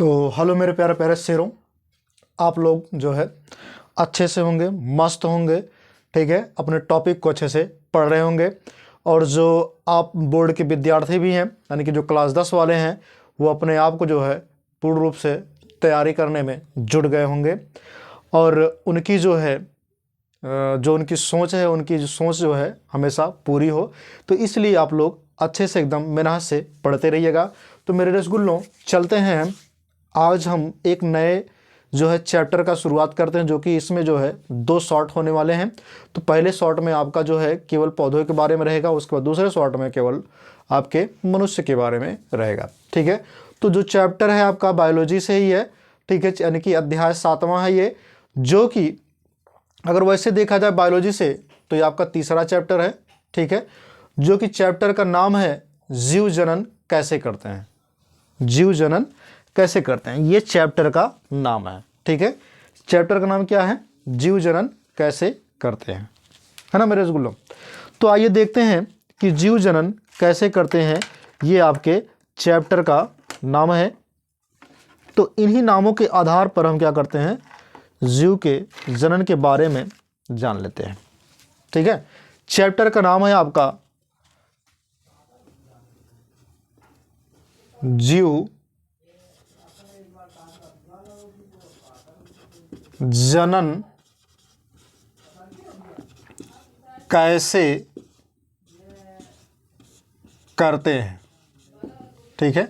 तो हेलो मेरे प्यारे प्यारे शेरों, आप लोग जो है अच्छे से होंगे, मस्त होंगे, ठीक है। अपने टॉपिक को अच्छे से पढ़ रहे होंगे। और जो आप बोर्ड के विद्यार्थी भी हैं, यानी कि जो क्लास 10 वाले हैं, वो अपने आप को जो है पूर्ण रूप से तैयारी करने में जुट गए होंगे। और उनकी जो है जो उनकी सोच है, उनकी जो सोच जो है हमेशा पूरी हो, तो इसलिए आप लोग अच्छे से एकदम मेहनत से पढ़ते रहिएगा। तो मेरे रसगुल्लों, चलते हैं। आज हम एक नए जो है चैप्टर का शुरुआत करते हैं, जो कि इसमें जो है 2 शॉर्ट होने वाले हैं। तो पहले शॉर्ट में आपका जो है केवल पौधों के बारे में रहेगा, उसके बाद दूसरे शॉर्ट में केवल आपके मनुष्य के बारे में रहेगा, ठीक है। तो जो चैप्टर है आपका बायोलॉजी से ही है, ठीक है, यानी कि अध्याय 7वां है ये, जो कि अगर वैसे देखा जाए बायोलॉजी से तो ये आपका तीसरा चैप्टर है, ठीक है, जो कि चैप्टर का नाम है जीव जनन कैसे करते हैं। जीव जनन कैसे करते हैं, ये चैप्टर का नाम है, ठीक है। चैप्टर का नाम क्या है? जीव जनन कैसे करते हैं, है ना मेरे रसगुल्लों। तो आइए देखते हैं कि जीव जनन कैसे करते हैं, ये आपके चैप्टर का नाम है। तो इन्हीं नामों के आधार पर हम क्या करते हैं, जीव के जनन के बारे में जान लेते हैं, ठीक है। चैप्टर का नाम है आपका जीव जनन कैसे करते हैं, ठीक है।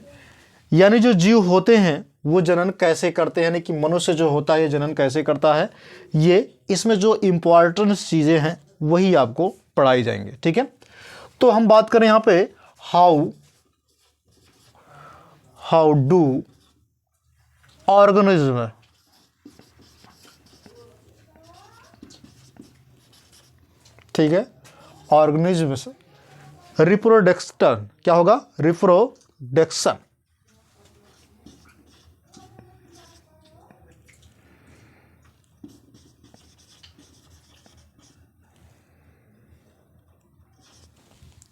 यानी जो जीव होते हैं वो जनन कैसे करते हैं, यानी कि मनुष्य जो होता है ये जनन कैसे करता है, ये इसमें जो इम्पॉर्टेंट चीज़ें हैं वही आपको पढ़ाई जाएंगे, ठीक है। तो हम बात करें यहाँ पे हाउ डू ऑर्गेनिज्म, ठीक है, ऑर्गेनिज्म से रिप्रोडक्शन क्या होगा, रिप्रोडक्शन,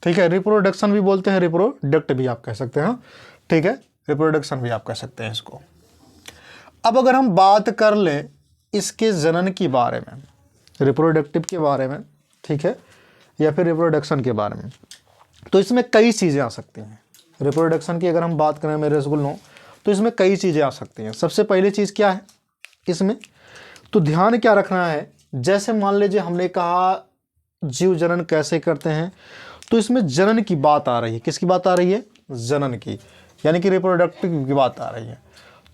ठीक है। रिप्रोडक्शन भी बोलते हैं, रिप्रोडक्ट भी आप कह सकते हैं, ठीक है, रिप्रोडक्शन भी आप कह सकते हैं इसको। अब अगर हम बात कर लें इसके जनन के बारे में, रिप्रोडक्टिव के बारे में, ठीक है, या फिर रिप्रोडक्शन के बारे में, तो इसमें कई चीज़ें आ सकती हैं। रिप्रोडक्शन की अगर हम बात करें मेरे रसगुल्लों, तो इसमें कई चीज़ें आ सकती हैं। सबसे पहली चीज़ क्या है इसमें, तो ध्यान क्या रखना है, जैसे मान लीजिए हमने कहा जीव जनन कैसे करते हैं, तो इसमें जनन की बात आ रही है। किसकी बात आ रही है? जनन की, यानी कि रिप्रोडक्टिव की बात आ रही है।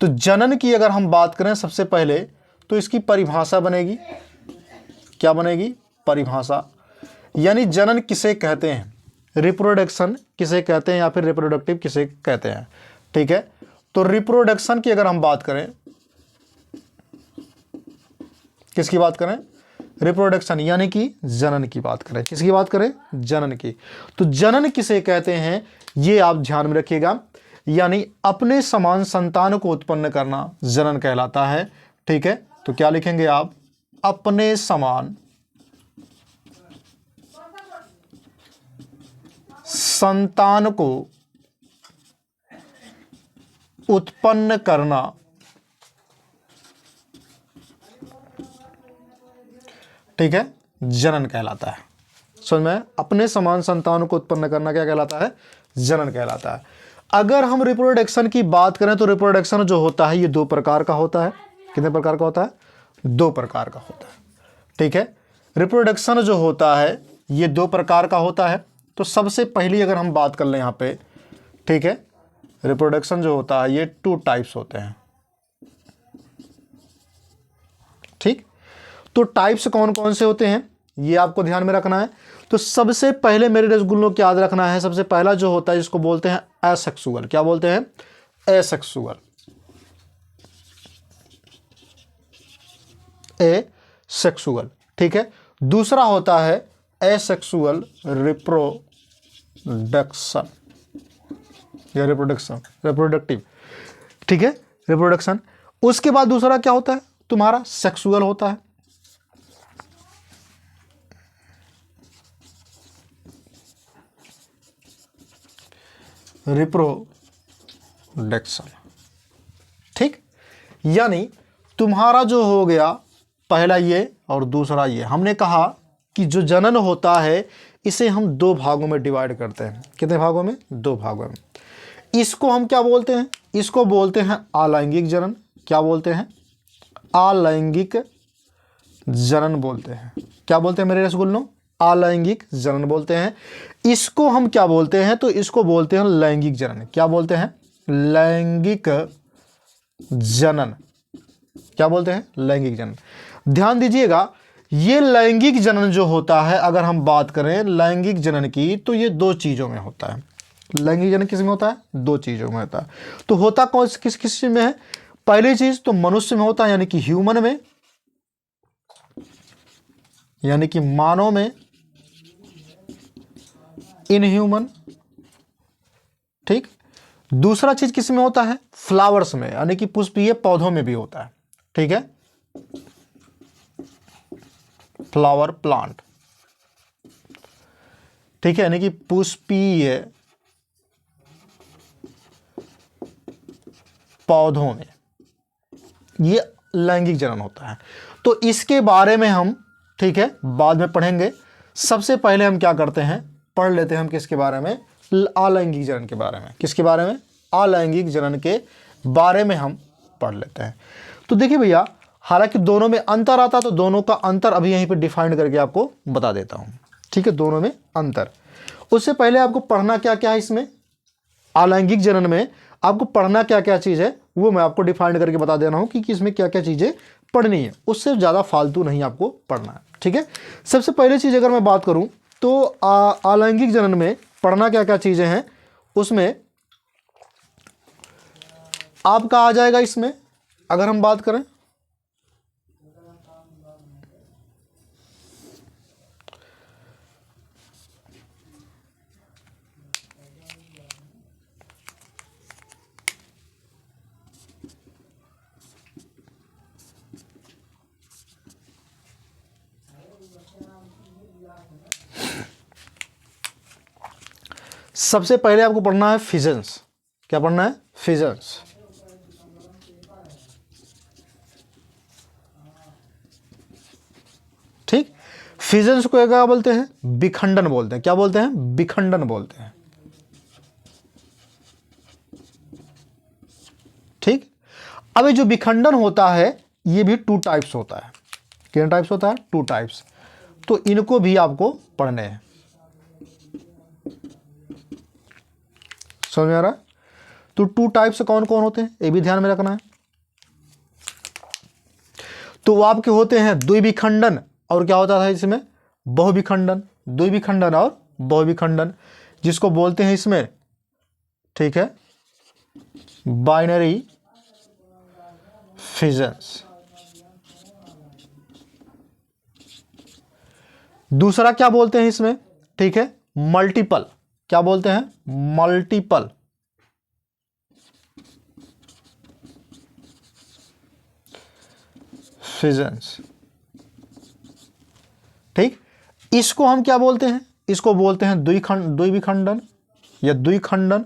तो जनन की अगर हम बात करें सबसे पहले, तो इसकी परिभाषा बनेगी। क्या बनेगी? परिभाषा, यानी जनन किसे कहते हैं, रिप्रोडक्शन किसे कहते हैं, या फिर रिप्रोडक्टिव किसे कहते हैं, ठीक है। तो रिप्रोडक्शन की अगर हम बात करें, किसकी बात करें? रिप्रोडक्शन, यानी कि जनन की बात करें। किसकी बात करें? जनन की। तो जनन किसे कहते हैं ये आप ध्यान में रखिएगा, यानी अपने समान संतान को उत्पन्न करना जनन कहलाता है, ठीक है। तो क्या लिखेंगे आप? अपने समान संतान को उत्पन्न करना ठीक है जनन कहलाता है। समझ में? अपने समान संतान को उत्पन्न करना क्या कहलाता है? जनन कहलाता है। अगर हम रिप्रोडक्शन की बात करें तो रिप्रोडक्शन जो होता है ये 2 प्रकार का होता है। कितने प्रकार का होता है? 2 प्रकार का होता है, ठीक है। रिप्रोडक्शन जो होता है ये 2 प्रकार का होता है। तो सबसे पहली अगर हम बात कर लें यहाँ पे, ठीक है, रिप्रोडक्शन जो होता है ये 2 टाइप्स होते हैं, ठीक। तो टाइप्स कौन कौन से होते हैं ये आपको ध्यान में रखना है। तो सबसे पहले मेरे रसगुल्लों को याद रखना है, सबसे पहला जो होता है जिसको बोलते हैं एसेक्सुअल। क्या बोलते हैं? एसेक्सुअल, एसेक्सुअल, ठीक है। दूसरा होता है एसेक्सुअल रिप्रोडक्शन या रिप्रोडक्टिव, ठीक है, रिप्रोडक्शन। उसके बाद दूसरा क्या होता है तुम्हारा? सेक्सुअल होता है। रिप्रोडक्शन, ठीक। यानी तुम्हारा जो हो गया पहला ये और दूसरा ये, हमने कहा कि जो जनन होता है इसे हम दो भागों में डिवाइड करते हैं। कितने भागों में? दो भागों में। इसको हम क्या बोलते हैं? इसको बोलते हैं अलैंगिक जनन। क्या बोलते हैं? अलैंगिक जनन बोलते हैं। क्या बोलते हैं मेरे रसगुल्लों? अलैंगिक जनन बोलते हैं। इसको हम क्या बोलते हैं? तो इसको बोलते हैं लैंगिक जनन। क्या बोलते हैं? लैंगिक जनन। क्या बोलते हैं? लैंगिक जनन। ध्यान दीजिएगा, ये लैंगिक जनन जो होता है, अगर हम बात करें लैंगिक जनन की, तो ये दो चीज़ों में होता है। लैंगिक जनन किस में होता है? दो चीज़ों में होता है। तो होता कौन किस किस चीज़ में है? पहली चीज़ तो मनुष्य में होता है, यानी कि ह्यूमन में, यानी कि मानव में, इनह्यूमन। ठीक। दूसरा चीज किस में होता है? फ्लावर्स में, यानी कि पुष्पीय पौधों में भी होता है। ठीक है, फ्लावर प्लांट। ठीक है, यानी कि पुष्पीय पौधों में ये लैंगिक जनन होता है। तो इसके बारे में हम, ठीक है, बाद में पढ़ेंगे। सबसे पहले हम क्या करते हैं? पढ़ लेते हैं हम किसके बारे में? अलैंगिक जनन के बारे में। किसके बारे में? अलैंगिक जनन के बारे में हम पढ़ लेते हैं। तो देखिए भैया, हालांकि दोनों में अंतर आता, तो दोनों का अंतर अभी यहीं पे डिफाइन करके आपको बता देता हूं। ठीक है, दोनों में अंतर। उससे पहले आपको पढ़ना क्या क्या है इसमें, अलैंगिक जनन में आपको पढ़ना क्या क्या चीज़ है, वो मैं आपको डिफाइन करके बता दे रहा हूं कि इसमें क्या क्या चीज़ें पढ़नी है। उससे ज़्यादा फालतू नहीं आपको पढ़ना है। ठीक है, सबसे पहले चीज़ अगर मैं बात करूं तो अलैंगिक जनन में पढ़ना क्या क्या चीज़ें हैं, उसमें आपका आ जाएगा। इसमें अगर हम बात करें, सबसे पहले आपको पढ़ना है फिजन्स। क्या पढ़ना है? फिजन्स। ठीक, फिजन्स को क्या बोलते हैं? विखंडन बोलते हैं। क्या बोलते हैं? विखंडन बोलते हैं। ठीक, अब ये जो विखंडन होता है ये भी टू टाइप्स होता है। कितने टाइप्स होता है? Two types. तो इनको भी आपको पढ़ने हैं। समझ में आ रहा है? तो टू टाइप्स कौन कौन होते हैं ये भी ध्यान में रखना है। तो वो आपके होते हैं द्विविखंडन, और क्या होता है इसमें? बहुविखंडन। द्विविखंडन और बहुविखंडन, जिसको बोलते हैं इसमें, ठीक है, बाइनरी फिजन्स। दूसरा क्या बोलते हैं इसमें? ठीक है, मल्टीपल। क्या बोलते हैं? मल्टीपल फिजन्स। ठीक, इसको हम क्या बोलते हैं? इसको बोलते हैं द्विविखंडन या द्विखंडन,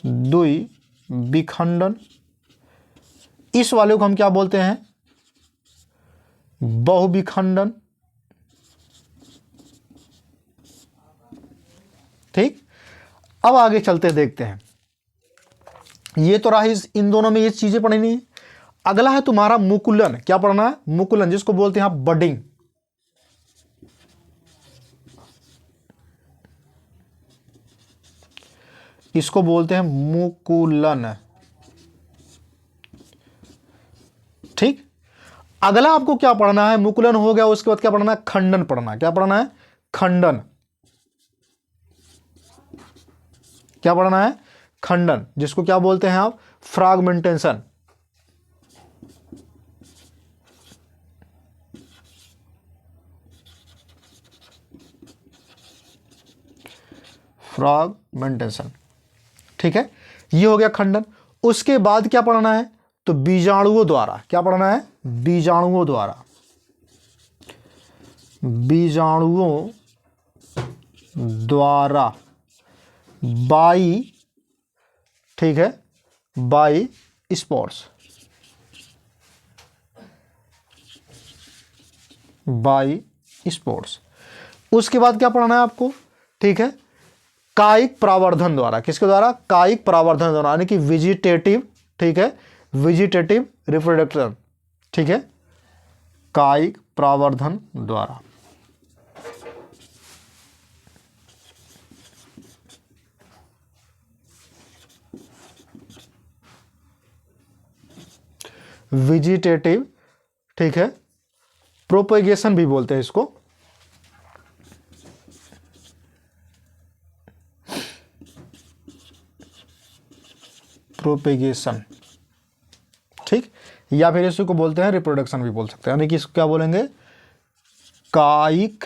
द्विविखंडन। इस वाले को हम क्या बोलते हैं? बहुविखंडन। ठीक, अब आगे चलते देखते हैं। ये तो रहा इन दोनों में ये चीजें पढ़नी है। अगला है तुम्हारा मुकुलन। क्या पढ़ना है? मुकुलन, जिसको बोलते हैं आप बडिंग। इसको बोलते हैं मुकुलन। ठीक, अगला आपको क्या पढ़ना है? मुकुलन हो गया, उसके बाद क्या पढ़ना है? खंडन पढ़ना है। क्या पढ़ना है? खंडन। क्या पढ़ना है? खंडन, जिसको क्या बोलते हैं आप? फ्रैगमेंटेशन। फ्रैगमेंटेशन। ठीक है, ये हो गया खंडन। उसके बाद क्या पढ़ना है? तो बीजाणुओं द्वारा। क्या पढ़ना है? बीजाणुओं द्वारा। बीजाणुओं द्वारा, बाई, ठीक है, बाई स्पोर्स। By spores. उसके बाद क्या पढ़ना है आपको, ठीक है, कायिक प्रावर्धन द्वारा। किसके द्वारा? कायिक प्रावर्धन द्वारा, यानी कि वेजिटेटिव, ठीक है, वेजिटेटिव रिप्रोडक्शन, ठीक है, कायिक प्रावर्धन द्वारा। वेजिटेटिव, ठीक है, प्रोपेगेशन भी बोलते हैं इसको। प्रोपेगेशन, ठीक, या फिर इसको बोलते हैं रिप्रोडक्शन भी बोल सकते हैं, यानी कि इसको क्या बोलेंगे? कायिक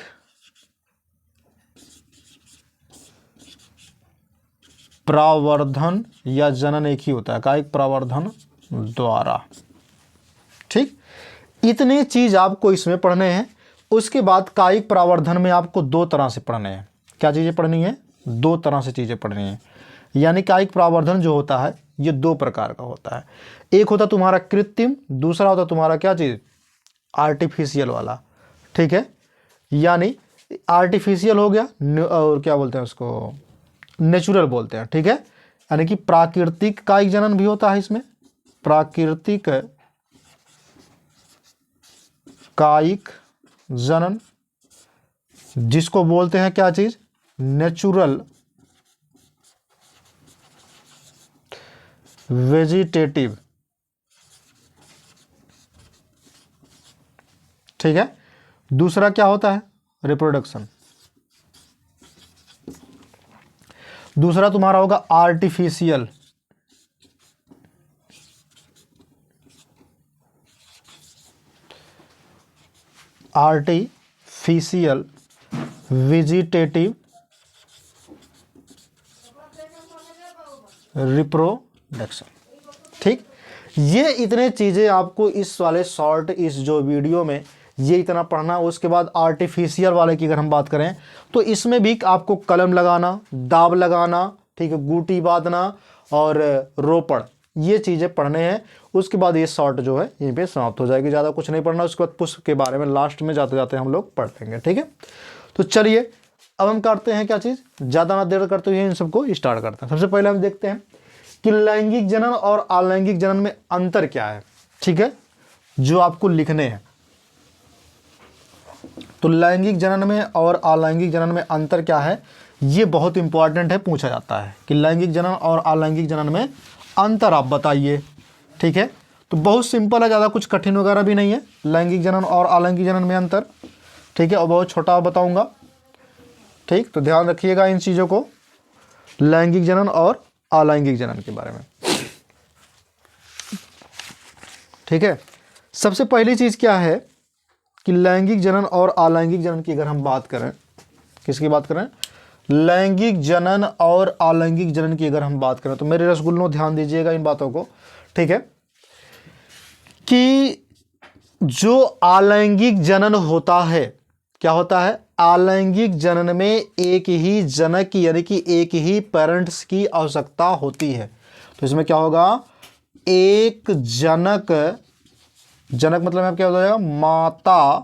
प्रावर्धन या जनन एक ही होता है, कायिक प्रावर्धन द्वारा। ठीक, इतने चीज आपको इसमें पढ़ने हैं। उसके बाद कायिक प्रावर्धन में आपको दो तरह से पढ़ने हैं। क्या चीजें पढ़नी है? दो तरह से चीजें पढ़नी है। यानी कायिक प्रावर्धन जो होता है ये दो प्रकार का होता है। एक होता तुम्हारा कृत्रिम, दूसरा होता तुम्हारा क्या चीज? आर्टिफिशियल वाला, ठीक है। यानी आर्टिफिशियल हो गया और क्या बोलते हैं उसको? नेचुरल बोलते हैं, ठीक है। यानी कि प्राकृतिक कायिक जनन भी होता है इसमें, प्राकृतिक कायिक जनन, जिसको बोलते हैं क्या चीज? नेचुरल वेजिटेटिव, ठीक है। दूसरा क्या होता है? रिप्रोडक्शन। दूसरा तुम्हारा होगा आर्टिफिशियल, आर्टिफिशियल वेजिटेटिव रिप्रोडक्शन, ठीक। ये इतने चीजें आपको इस वाले शॉर्ट, इस जो वीडियो में ये इतना पढ़ना। उसके बाद आर्टिफिशियल वाले की अगर हम बात करें तो इसमें भी आपको कलम लगाना, दाब लगाना, ठीक है, गूटी बांधना और रोपड़, ये चीजें पढ़ने हैं। उसके बाद ये शॉर्ट जो है यहीं पे समाप्त हो जाएगी, ज़्यादा कुछ नहीं पढ़ना। उसके बाद पुष्प के बारे में लास्ट में जाते जाते हम लोग पढ़ लेंगे, ठीक है। तो चलिए अब हम करते हैं क्या चीज़, ज़्यादा ना देर करते हुए इन सबको स्टार्ट करते हैं। सबसे पहले हम देखते हैं कि लैंगिक जनन और अलैंगिक जनन में अंतर क्या है, ठीक है, जो आपको लिखने हैं। तो लैंगिक जनन में और अलैंगिक जनन में अंतर क्या है, ये बहुत इंपॉर्टेंट है, पूछा जाता है कि लैंगिक जनन और अलैंगिक जनन में अंतर आप बताइए, ठीक है। तो बहुत सिंपल है, ज़्यादा कुछ कठिन वगैरह भी नहीं है। लैंगिक जनन और अलैंगिक जनन में अंतर, ठीक है, और बहुत छोटा बताऊंगा, ठीक। तो ध्यान रखिएगा इन चीज़ों को, लैंगिक जनन और अलैंगिक जनन के बारे में, ठीक है। सबसे पहली चीज़ क्या है कि लैंगिक जनन और अलैंगिक जनन की अगर हम बात करें, किसकी बात करें? लैंगिक जनन और अलैंगिक जनन की अगर हम बात करें तो मेरे रसगुल्लों ध्यान दीजिएगा इन बातों को, ठीक है, कि जो अलैंगिक जनन होता है, क्या होता है? अलैंगिक जनन में एक ही जनक यानी कि एक ही पेरेंट्स की आवश्यकता होती है। तो इसमें क्या होगा? एक जनक, जनक मतलब क्या हो जाएगा? माता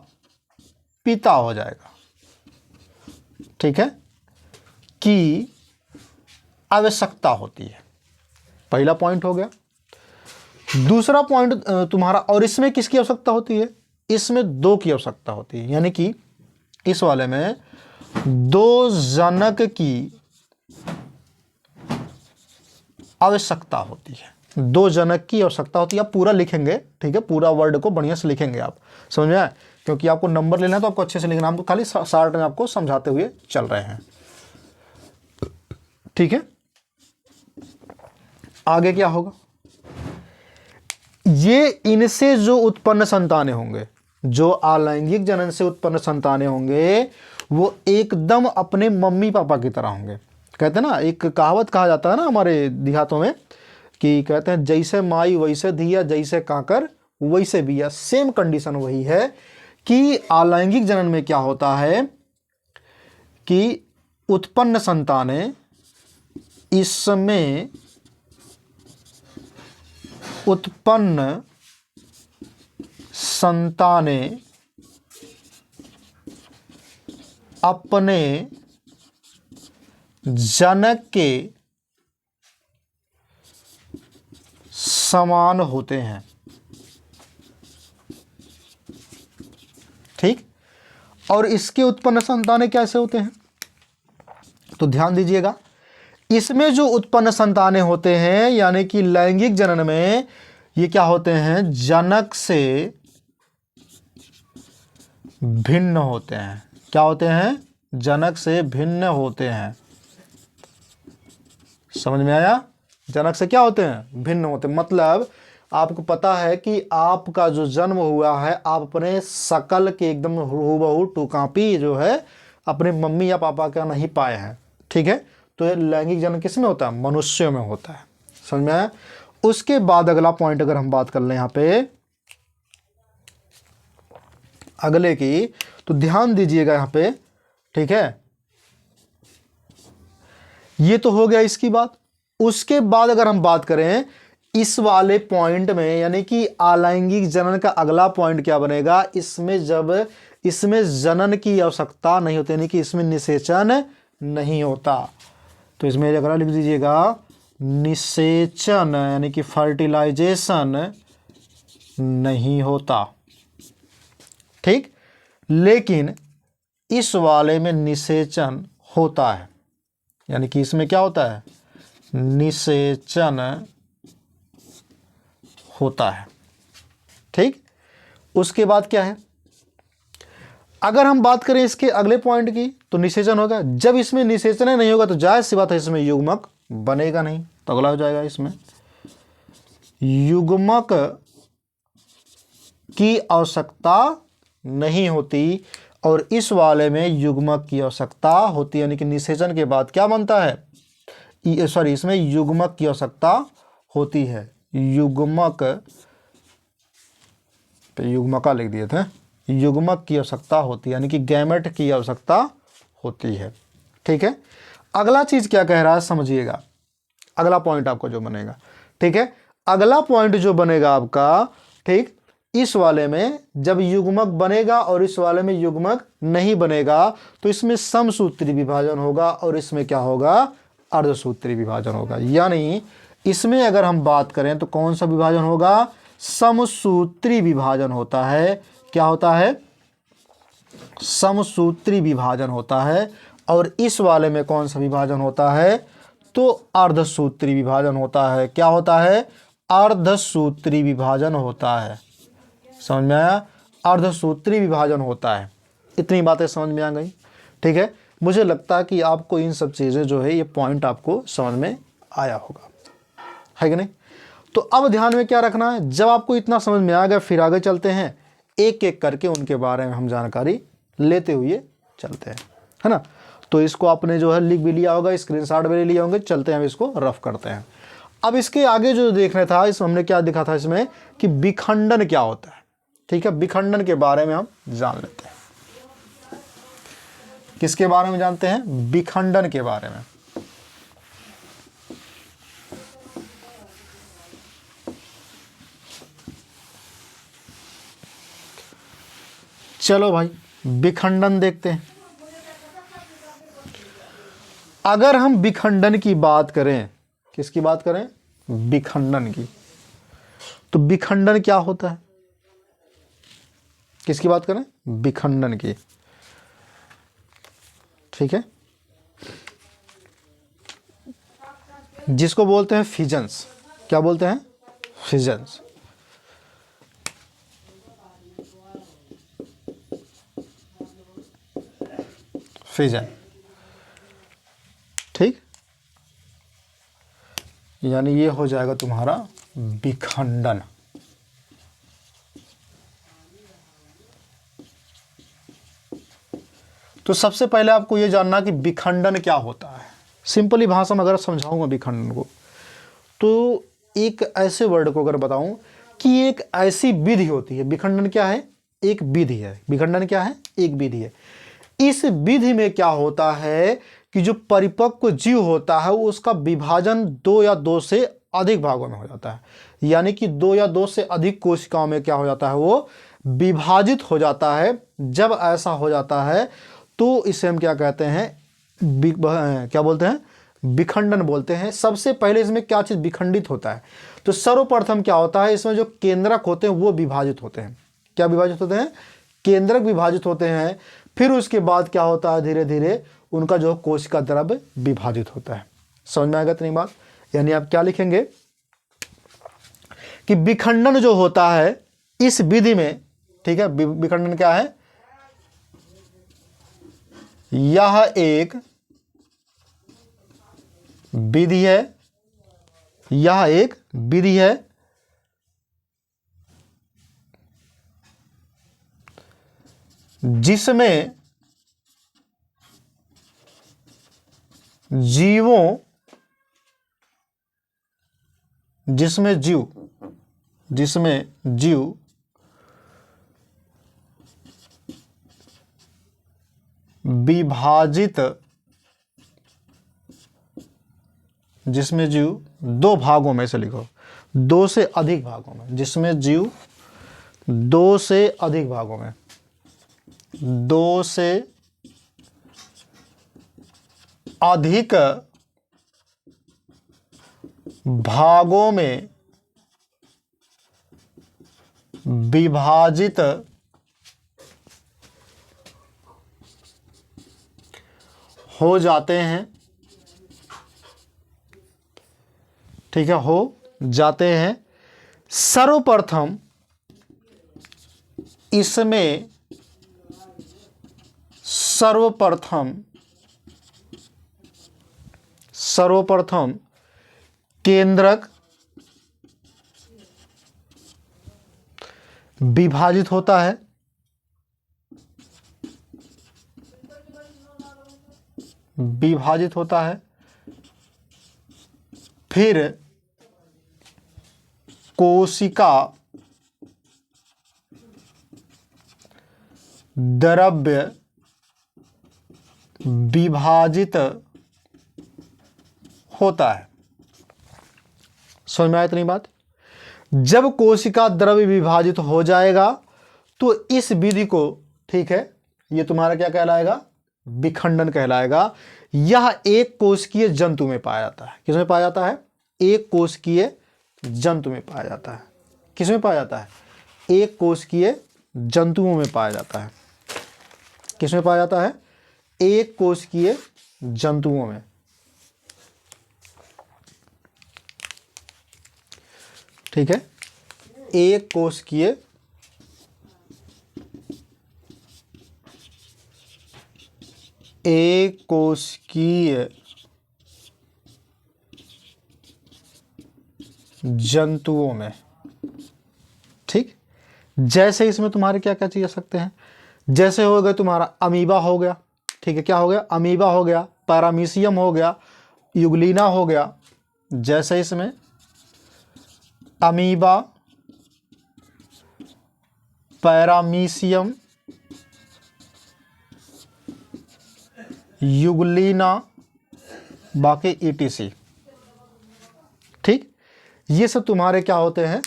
पिता हो जाएगा, ठीक है, की आवश्यकता होती है। पहला पॉइंट हो गया। दूसरा पॉइंट तुम्हारा, और इसमें किसकी आवश्यकता होती है? इसमें दो की आवश्यकता होती है, यानी कि इस वाले में दो जनक की आवश्यकता होती है, दो जनक की आवश्यकता होती है। आप पूरा लिखेंगे, ठीक है, पूरा वर्ड को बढ़िया से लिखेंगे, आप समझ में आए? क्योंकि आपको नंबर लेना है तो आपको अच्छे से लिखना, हम तो खाली शार्ट में आपको समझाते हुए चल रहे हैं, ठीक है। आगे क्या होगा? ये इनसे जो उत्पन्न संतानें होंगे, जो अलैंगिक जनन से उत्पन्न संतानें होंगे, वो एकदम अपने मम्मी पापा की तरह होंगे। कहते हैं ना, एक कहावत कहा जाता है ना हमारे देहातों में, कि कहते हैं जैसे माई वैसे धिया, जैसे काकर वैसे बिया। सेम कंडीशन वही है कि अलैंगिक जनन में क्या होता है कि उत्पन्न संतानें, इसमें उत्पन्न संतानें अपने जनक के समान होते हैं। ठीक, और इसके उत्पन्न संतानें कैसे होते हैं? तो ध्यान दीजिएगा, इसमें जो उत्पन्न संतानें होते हैं यानी कि लैंगिक जनन में ये क्या होते हैं? जनक से भिन्न होते हैं। क्या होते हैं? जनक से भिन्न होते हैं। समझ में आया? जनक से क्या होते हैं? भिन्न होते हैं। मतलब आपको पता है कि आपका जो जन्म हुआ है आप अपने शकल के एकदम हूबहू टू कॉपी जो है अपने मम्मी या पापा का नहीं पाए हैं। ठीक है, तो ये लैंगिक जनन किस में होता है? मनुष्यों में होता है। समझ में आया? उसके बाद अगला पॉइंट अगर हम बात कर लें यहाँ पे अगले की, तो ध्यान दीजिएगा यहाँ पे। ठीक है, ये तो हो गया इसकी बात। उसके बाद अगर हम बात करें इस वाले पॉइंट में यानी कि अलैंगिक जनन का अगला पॉइंट क्या बनेगा? इसमें जब इसमें जनन की आवश्यकता नहीं होती यानी कि इसमें निषेचन नहीं होता, तो इसमें अगर लिख दीजिएगा निषेचन यानी कि फर्टिलाइजेशन नहीं होता। ठीक, लेकिन इस वाले में निषेचन होता है यानी कि इसमें क्या होता है? निषेचन होता है। ठीक, उसके बाद क्या है? अगर हम बात करें इसके अगले पॉइंट की तो निषेचन होगा। जब इसमें निषेचन नहीं होगा तो जायज सी बात है इसमें युग्मक बनेगा नहीं, तो अगला हो जाएगा इसमें युग्मक की आवश्यकता नहीं होती और इस वाले में युग्मक की आवश्यकता होती है यानी कि निषेचन के बाद क्या बनता है? इसमें युग्मक की आवश्यकता होती है। युग्मक पे युग्मका लिख दिए थे, युग्मक की आवश्यकता होती है यानी कि गैमेट की आवश्यकता होती है। ठीक है, अगला चीज क्या कह रहा है समझिएगा, अगला पॉइंट आपको जो बनेगा। ठीक है, अगला पॉइंट जो बनेगा आपका, ठीक, इस वाले में जब युग्मक बनेगा और इस वाले में युग्मक नहीं बनेगा तो इसमें समसूत्री विभाजन होगा और इसमें क्या होगा? अर्धसूत्री विभाजन होगा। यानी इसमें अगर हम बात करें तो कौन सा विभाजन होगा? समसूत्री विभाजन होता है। क्या होता है? समसूत्री विभाजन होता है। और इस वाले में कौन सा विभाजन होता है? तो अर्धसूत्री विभाजन होता है। क्या होता है? अर्धसूत्री विभाजन होता है। समझ में आया? अर्धसूत्री विभाजन होता है। इतनी बातें समझ में आ गई। ठीक है, मुझे लगता है कि आपको इन सब चीज़ें जो है ये पॉइंट आपको समझ में आया होगा, है कि नहीं? तो अब ध्यान में क्या रखना है, जब आपको इतना समझ में आ गया फिर आगे चलते हैं, एक एक करके उनके बारे में हम जानकारी लेते हुए चलते हैं, है ना? तो इसको आपने जो है लिख भी लिया होगा, स्क्रीनशॉट भी ले लिए होंगे। चलते हैं अब इसको रफ करते हैं। अब इसके आगे जो देखना था, इसमें हमने क्या दिखा था इसमें कि विखंडन क्या होता है। ठीक है, विखंडन के बारे में हम जान लेते हैं। किसके बारे में जानते हैं? विखंडन के बारे में। चलो भाई विखंडन देखते हैं। अगर हम विखंडन की बात करें, किसकी बात करें? विखंडन की। तो विखंडन क्या होता है? किसकी बात करें? विखंडन की। ठीक है, जिसको बोलते हैं फिजन्स। क्या बोलते हैं? फिजन्स। फिजन, ठीक, यानी ये हो जाएगा तुम्हारा विखंडन। तो सबसे पहले आपको ये जानना कि विखंडन क्या होता है। सिंपली भाषा में अगर समझाऊंगा विखंडन को, तो एक ऐसे वर्ड को अगर बताऊं कि एक ऐसी विधि होती है। विखंडन क्या है? एक विधि है। विखंडन क्या है? एक विधि है। इस विधि में क्या होता है कि जो परिपक्व जीव होता है उसका विभाजन 2 या 2 से अधिक भागों में हो जाता है। यानी कि 2 या 2 से अधिक कोशिकाओं में क्या हो जाता है? वो विभाजित हो जाता है। जब ऐसा हो जाता है तो इसे हम क्या कहते हैं, क्या बोलते हैं, विखंडन बोलते हैं। सबसे पहले इसमें क्या चीज़ विखंडित होता है, तो सर्वप्रथम क्या होता है, इसमें जो केंद्रक होते हैं वो विभाजित होते हैं। क्या विभाजित होते हैं, केंद्रक विभाजित होते हैं। फिर उसके बाद क्या होता है, धीरे धीरे उनका जो कोशिका द्रव्य विभाजित होता है। समझ में आएगा इतनी बात। यानी आप क्या लिखेंगे कि विखंडन जो होता है इस विधि में, ठीक है, विखंडन क्या है, यह एक विधि है, यह एक विधि है जिसमें जीवों, जिसमें जीव विभाजित, जिसमें जीव दो भागों में से लिखो, दो से अधिक भागों में, जिसमें जीव दो से अधिक भागों में, दो से अधिक भागों में विभाजित हो जाते हैं, ठीक है, हो जाते हैं। सर्वप्रथम इसमें सर्वप्रथम केंद्रक विभाजित होता है, विभाजित होता है। फिर कोशिका द्रव्य विभाजित होता है। समझ में आया इतनी बात। जब कोशिका द्रव्य विभाजित हो जाएगा तो इस विधि को, ठीक है, ये तुम्हारा क्या कहलाएगा, विखंडन कहलाएगा। यह एक कोशिकीय जंतु में पाया जाता है। किसमें पाया जाता है, एक कोशिकीय जंतु में पाया जाता है। किसमें पाया जाता है, एक कोशिकीय जंतुओं में पाया जाता है। किसमें पाया जाता है, एक कोशिकीय जंतुओं में। ठीक है, एक कोशिकीय जंतुओं में। ठीक, जैसे इसमें तुम्हारे क्या क्या चीज आ सकते हैं, जैसे हो गया तुम्हारा अमीबा हो गया, ठीक है, क्या हो गया, अमीबा हो गया, पैरामीशियम हो गया, युगलीना हो गया। जैसे इसमें अमीबा, पैरामीशियम, युगलीना, बाकी ईटीसी। ठीक, ये सब तुम्हारे क्या होते हैं,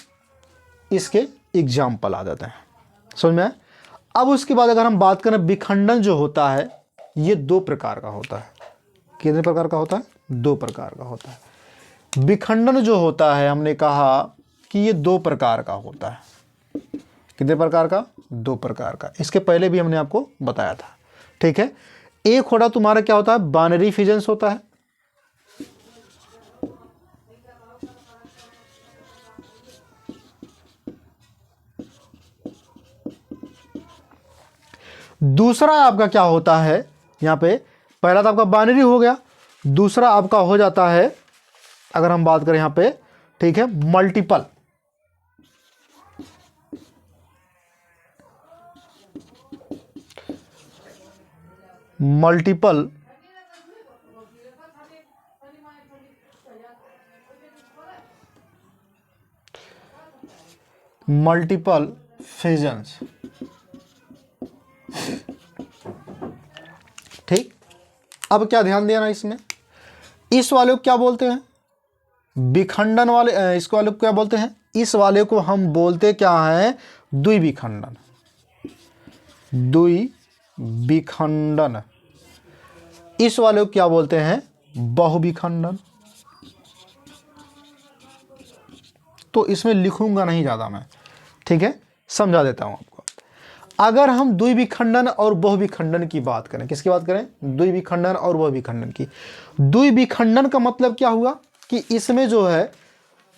इसके एग्जाम्पल आ जाते हैं। समझ में आया। अब उसके बाद अगर हम बात करें, विखंडन जो होता है ये दो प्रकार का होता है। कितने प्रकार का होता है, दो प्रकार का होता है। विखंडन जो होता है हमने कहा कि ये दो प्रकार का होता है। कितने प्रकार का, दो प्रकार का। इसके पहले भी हमने आपको बताया था। ठीक है, एक होता तुम्हारा क्या होता है, बाइनरी फिजन्स होता है। दूसरा आपका क्या होता है, यहां पे पहला तो आपका बाइनरी हो गया, दूसरा आपका हो जाता है, अगर हम बात करें यहां पे, ठीक है, मल्टीपल। Multiple multiple फिजन्स। ठीक, अब क्या ध्यान देना इसमें, इस वाले को क्या बोलते हैं, विखंडन वाले, इसको वाले को क्या बोलते हैं, इस वाले को हम बोलते क्या है, द्विविखंडन। द्विविखंडन। विखंडन, इस वाले को क्या बोलते हैं? बहुविखंडन। तो इसमें लिखूंगा नहीं ज़्यादा मैं, ठीक है, समझा देता हूं आपको। अगर हम द्विविखंडन और बहुविखंडन की बात करें, किसकी बात करें? द्विविखंडन और बहुविखंडन की। द्विविखंडन का मतलब क्या हुआ कि इसमें जो है,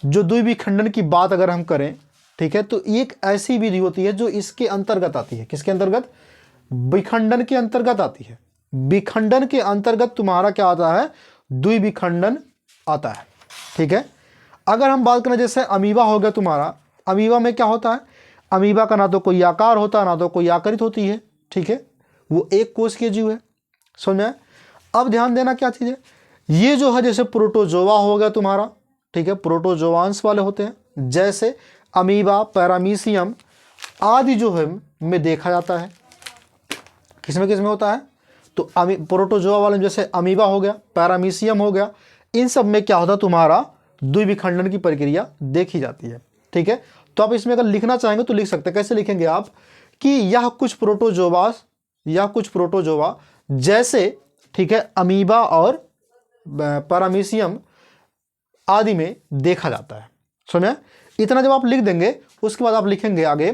जो द्विविखंडन की बात अगर हम करें, ठीक है, तो एक ऐसी विधि होती है जो इसके अंतर्गत आती है। किसके अंतर्गत? विखंडन के अंतर्गत आती है। विखंडन के अंतर्गत तुम्हारा क्या आता है? द्विविखंडन आता है, ठीक है। अगर हम बात करें जैसे अमीबा हो गया तुम्हारा, अमीबा में क्या होता है? अमीबा का ना तो कोई आकार होता है, ना तो कोई आकृति होती है, ठीक है, वो एक कोशिकीय जीव है, समझ में? अब ध्यान देना क्या चीज़ है, ये जो है जैसे प्रोटोजोआ हो गया तुम्हारा, ठीक है, प्रोटोजोआंस वाले होते हैं, जैसे अमीबा, पैरामीशियम आदि जो है में देखा जाता है। किसमें किसमें होता है? तो प्रोटोजोआ वाले में जैसे अमीबा हो गया, पैरामीशियम हो गया, इन सब में क्या होता है? तुम्हारा द्विविखंडन की प्रक्रिया देखी जाती है, ठीक है। तो आप इसमें अगर लिखना चाहेंगे तो लिख सकते हैं। कैसे लिखेंगे आप? कि यह कुछ प्रोटोजोआ जैसे, ठीक है, अमीबा और पैरामीशियम आदि में देखा जाता है। सुनिए, इतना जब आप लिख देंगे उसके बाद आप लिखेंगे आगे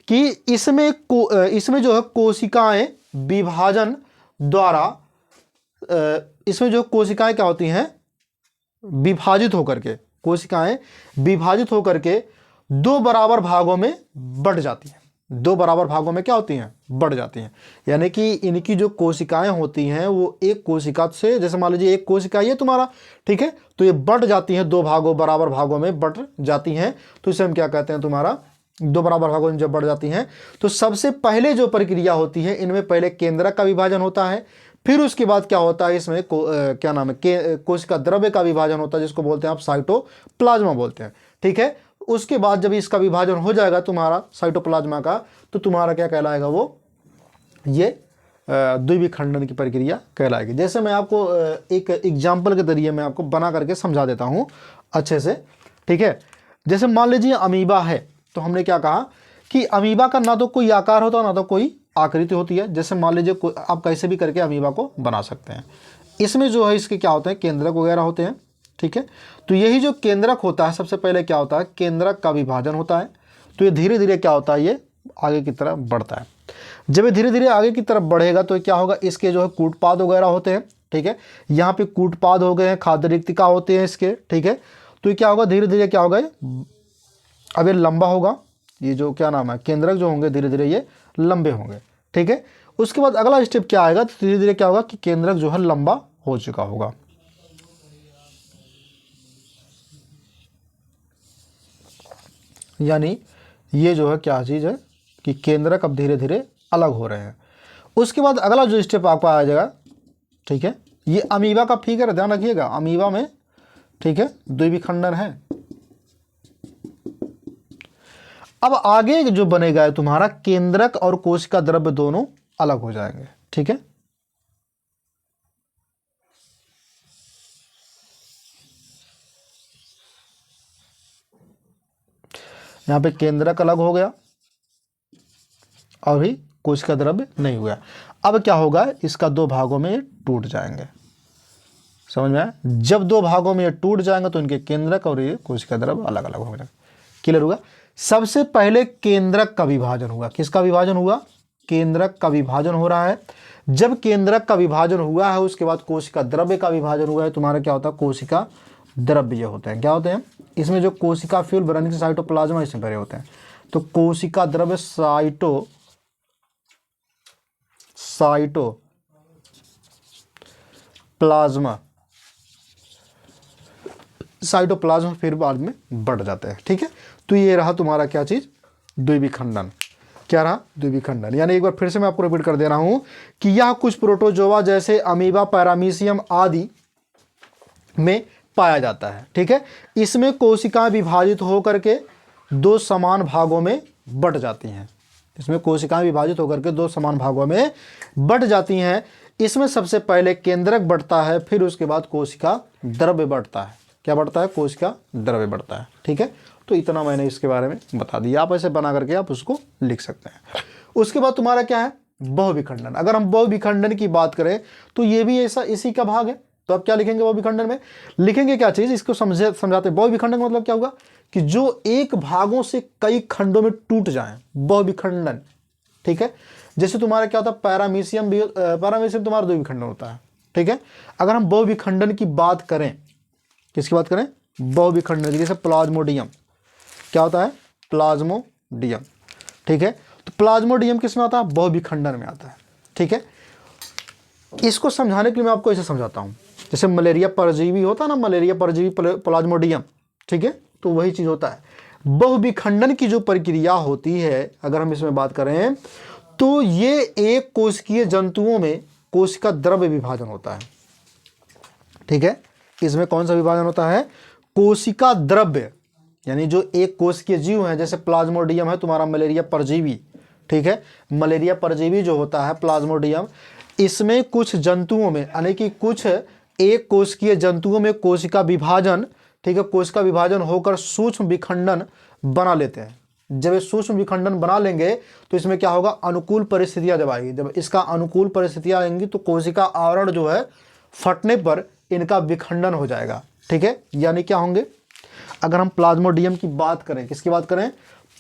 कि इसमें जो है कोशिकाएं विभाजन द्वारा, इसमें जो कोशिकाएं क्या होती हैं? विभाजित होकर के, कोशिकाएं विभाजित होकर के दो बराबर भागों में बढ़ जाती हैं। दो बराबर भागों में क्या होती हैं? बढ़ जाती हैं। यानी कि इनकी जो कोशिकाएं होती हैं वो एक कोशिका से, जैसे मान लीजिए एक कोशिका ये तुम्हारा, ठीक है, तो ये बढ़ जाती हैं, दो भागों बराबर भागों में बढ़ जाती हैं। तो इसे हम क्या कहते हैं? तुम्हारा दो बराबर भागों में जब बढ़ जाती हैं तो सबसे पहले जो प्रक्रिया होती है, इनमें पहले केंद्रक का विभाजन होता है, फिर उसके बाद क्या होता है? इसमें क्या नाम है? कोशिका द्रव्य का विभाजन होता है, जिसको बोलते हैं आप साइटोप्लाज्मा बोलते हैं, ठीक है। उसके बाद जब इसका विभाजन हो जाएगा तुम्हारा साइटोप्लाज्मा का, तो तुम्हारा क्या कहलाएगा? वो ये द्विविखंडन की प्रक्रिया कहलाएगी। जैसे मैं आपको एक एग्जाम्पल के जरिए मैं आपको बना करके समझा देता हूँ अच्छे से, ठीक है। जैसे मान लीजिए अमीबा है, तो हमने क्या कहा कि अमीबा का ना तो कोई आकार होता है, ना तो कोई आकृति होती है। जैसे मान लीजिए आप कैसे भी करके अमीबा को बना सकते हैं। इसमें जो है इसके क्या होते हैं? केंद्रक वगैरह होते हैं, ठीक है। तो यही जो केंद्रक होता है, सबसे पहले क्या होता है? केंद्रक का विभाजन होता है। तो ये धीरे धीरे क्या होता है? ये आगे की तरफ बढ़ता है। जब ये धीरे धीरे आगे की तरफ बढ़ेगा तो क्या होगा? इसके जो है कूटपाद वगैरह होते हैं, ठीक है। यहाँ पे कूटपाद हो गए हैं, खाद्य रिक्तिका होते हैं इसके, ठीक है। तो ये क्या होगा? धीरे धीरे क्या होगा? अब ये लंबा होगा, ये जो क्या नाम है केंद्रक जो होंगे धीरे धीरे ये लंबे होंगे, ठीक है। उसके बाद अगला स्टेप क्या आएगा? तो धीरे धीरे क्या होगा कि केंद्रक जो है लंबा हो चुका होगा। यानी ये जो है क्या चीज़ है कि केंद्रक अब धीरे धीरे अलग हो रहे हैं। उसके बाद अगला जो स्टेप आपको आ जाएगा, ठीक है, ये अमीबा का फिगर ध्यान रखिएगा, अमीबा में, ठीक है, द्विविखंडन है। अब आगे जो बनेगा तुम्हारा केंद्रक और कोशिका द्रव्य दोनों अलग हो जाएंगे, ठीक है। यहां पे केंद्रक अलग हो गया, अभी कोशिका द्रव्य नहीं हुआ। अब क्या होगा? इसका दो भागों में ये टूट जाएंगे। समझ में आया? जब दो भागों में ये टूट जाएंगे तो इनके केंद्रक और ये कोशिका द्रव्य अलग अलग हो जाएंगे। क्लियर होगा? सबसे पहले केंद्रक का विभाजन हुआ। किसका विभाजन हुआ? केंद्रक का विभाजन हो रहा है। जब केंद्रक का विभाजन हुआ है उसके बाद कोशिका द्रव्य का विभाजन हुआ है। तुम्हारा क्या होता है? कोशिका द्रव्य होते हैं। क्या होते हैं? इसमें जो कोशिका फ्यूल भरने साइटोप्लाज्मा इसमें भरे होते हैं। तो कोशिका द्रव्य साइटोप्लाज्मा फिर बाद में बढ़ जाते हैं, ठीक है। तो ये रहा तुम्हारा क्या चीज? द्विविखंडन। क्या रहा? द्विविखंडन। यानी एक बार फिर से मैं आपको रिपीट कर दे रहा हूं कि यह कुछ प्रोटोजोआ जैसे अमीबा, पैरामीशियम आदि में पाया जाता है, ठीक है। इसमें कोशिकाएं विभाजित होकर के दो समान भागों में बट जाती हैं। इसमें कोशिकाएं विभाजित होकर के दो समान भागों में बट जाती हैं। इसमें सबसे पहले केंद्रक बढ़ता है, फिर उसके बाद कोशिका द्रव्य बढ़ता है। क्या बढ़ता है? कोशिका द्रव्य बढ़ता है, ठीक है। तो इतना मैंने इसके बारे में बता दिया। आप ऐसे बना करके आप उसको लिख सकते हैं। उसके बाद तुम्हारा क्या है? बहुविखंडन। अगर हम बहुविखंडन की बात करें तो ये भी ऐसा इसी का भाग है। तो आप क्या लिखेंगे बहुविखंडन में? लिखेंगे क्या चीज, इसको समझाते हैं। बहुविखंडन का मतलब क्या होगा कि जो एक भागों से कई खंडों में टूट जाए, बहुविखंडन। ठीक है, जैसे तुम्हारा क्या होता है पैरामीशियम भी, पैरामीशियम तुम्हारा द्विविखंडन होता है। ठीक है, अगर हम बहुविखंडन की बात करें, किसकी बात करें? बहुविखंडन, जैसे प्लाज्मोडियम क्या होता है? प्लाज्मोडियम। ठीक है, तो प्लाज्मोडियम किस में आता है? बहुविखंडन में आता है। ठीक है, इसको समझाने के लिए मैं आपको ऐसे समझाता हूं, जैसे मलेरिया परजीवी होता है ना, मलेरिया परजीवी प्लाज्मोडियम। ठीक है, तो वही चीज होता है। बहुविखंडन की जो प्रक्रिया होती है, अगर हम इसमें बात करें तो ये एक कोशिकीय जंतुओं में कोशिका द्रव्य विभाजन होता है। ठीक है, इसमें कौन सा विभाजन होता है? कोशिका द्रव्य, यानी जो एक कोशिकीय जीव है, जैसे प्लाज्मोडियम है तुम्हारा मलेरिया परजीवी। ठीक है, मलेरिया परजीवी जो होता है प्लाज्मोडियम, इसमें कुछ जंतुओं में, यानी कि कुछ एक कोशिकीय जंतुओं में कोशिका विभाजन, ठीक है, कोशिका विभाजन होकर सूक्ष्म विखंडन बना लेते हैं। जब ये सूक्ष्म विखंडन बना लेंगे तो इसमें क्या होगा? अनुकूल परिस्थितियां जब आएगी, जब इसका अनुकूल परिस्थितियां आएंगी तो कोशिका आवरण जो है फटने पर इनका विखंडन हो जाएगा। ठीक है, यानी क्या होंगे? अगर हम प्लाज्मोडियम की बात करें, किसकी बात करें?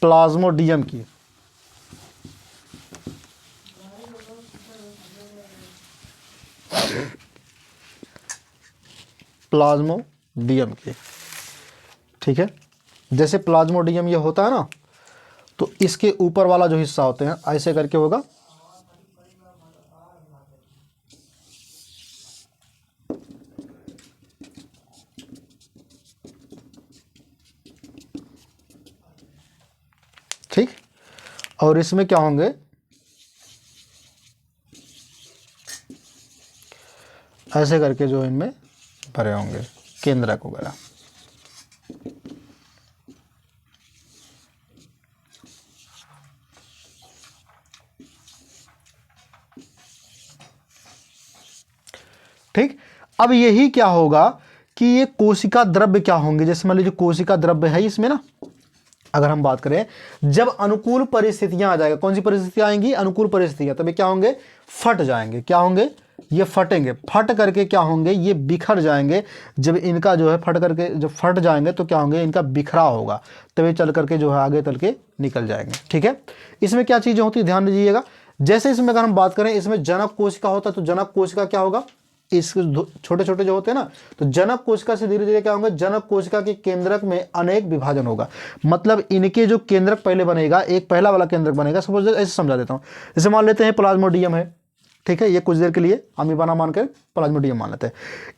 प्लाज्मोडियम की। प्लाज्मोडियम की। ठीक है, जैसे प्लाज्मोडियम ये होता है ना, तो इसके ऊपर वाला जो हिस्सा होते हैं ऐसे करके होगा। ठीक, और इसमें क्या होंगे? ऐसे करके जो इनमें भरे होंगे केंद्रक वगैरह। ठीक, अब यही क्या होगा कि ये कोशिका द्रव्य क्या होंगे? जैसे मान लीजिए कोशिका द्रव्य है इसमें ना, अगर हम बात करें, जब अनुकूल परिस्थितियां आ जाएगा, कौन सी परिस्थितियां आएंगी? अनुकूल परिस्थितियां, तब ये क्या होंगे? फट जाएंगे। क्या होंगे? ये फटेंगे। फट करके क्या होंगे? ये बिखर जाएंगे। जब इनका जो है फट करके जब फट जाएंगे तो क्या होंगे? इनका बिखराव होगा, तब ये चल करके जो है आगे चल के निकल जाएंगे। ठीक है, इसमें क्या चीजें होती है ध्यान दीजिएगा। जैसे इसमें अगर हम बात करें, इसमें जनक कोशिका होता है, तो जनक कोशिका क्या होगा? इस छोटे छोटे जो होते हैं ना, तो जनक कोशिका से धीरे धीरे क्या होंगे? जनक कोशिका के केंद्रक में अनेक विभाजन होगा। मतलब इनके जो केंद्रक पहले बनेगा, एक पहला वाला केंद्रक बनेगा। सपोज ऐसे समझा देता हूं, जैसे मान लेते हैं प्लाज्मोडियम है। ठीक है, ये कुछ देर के लिए अमीबाना मानकर प्लाज्मोडियम मान लेते हैं।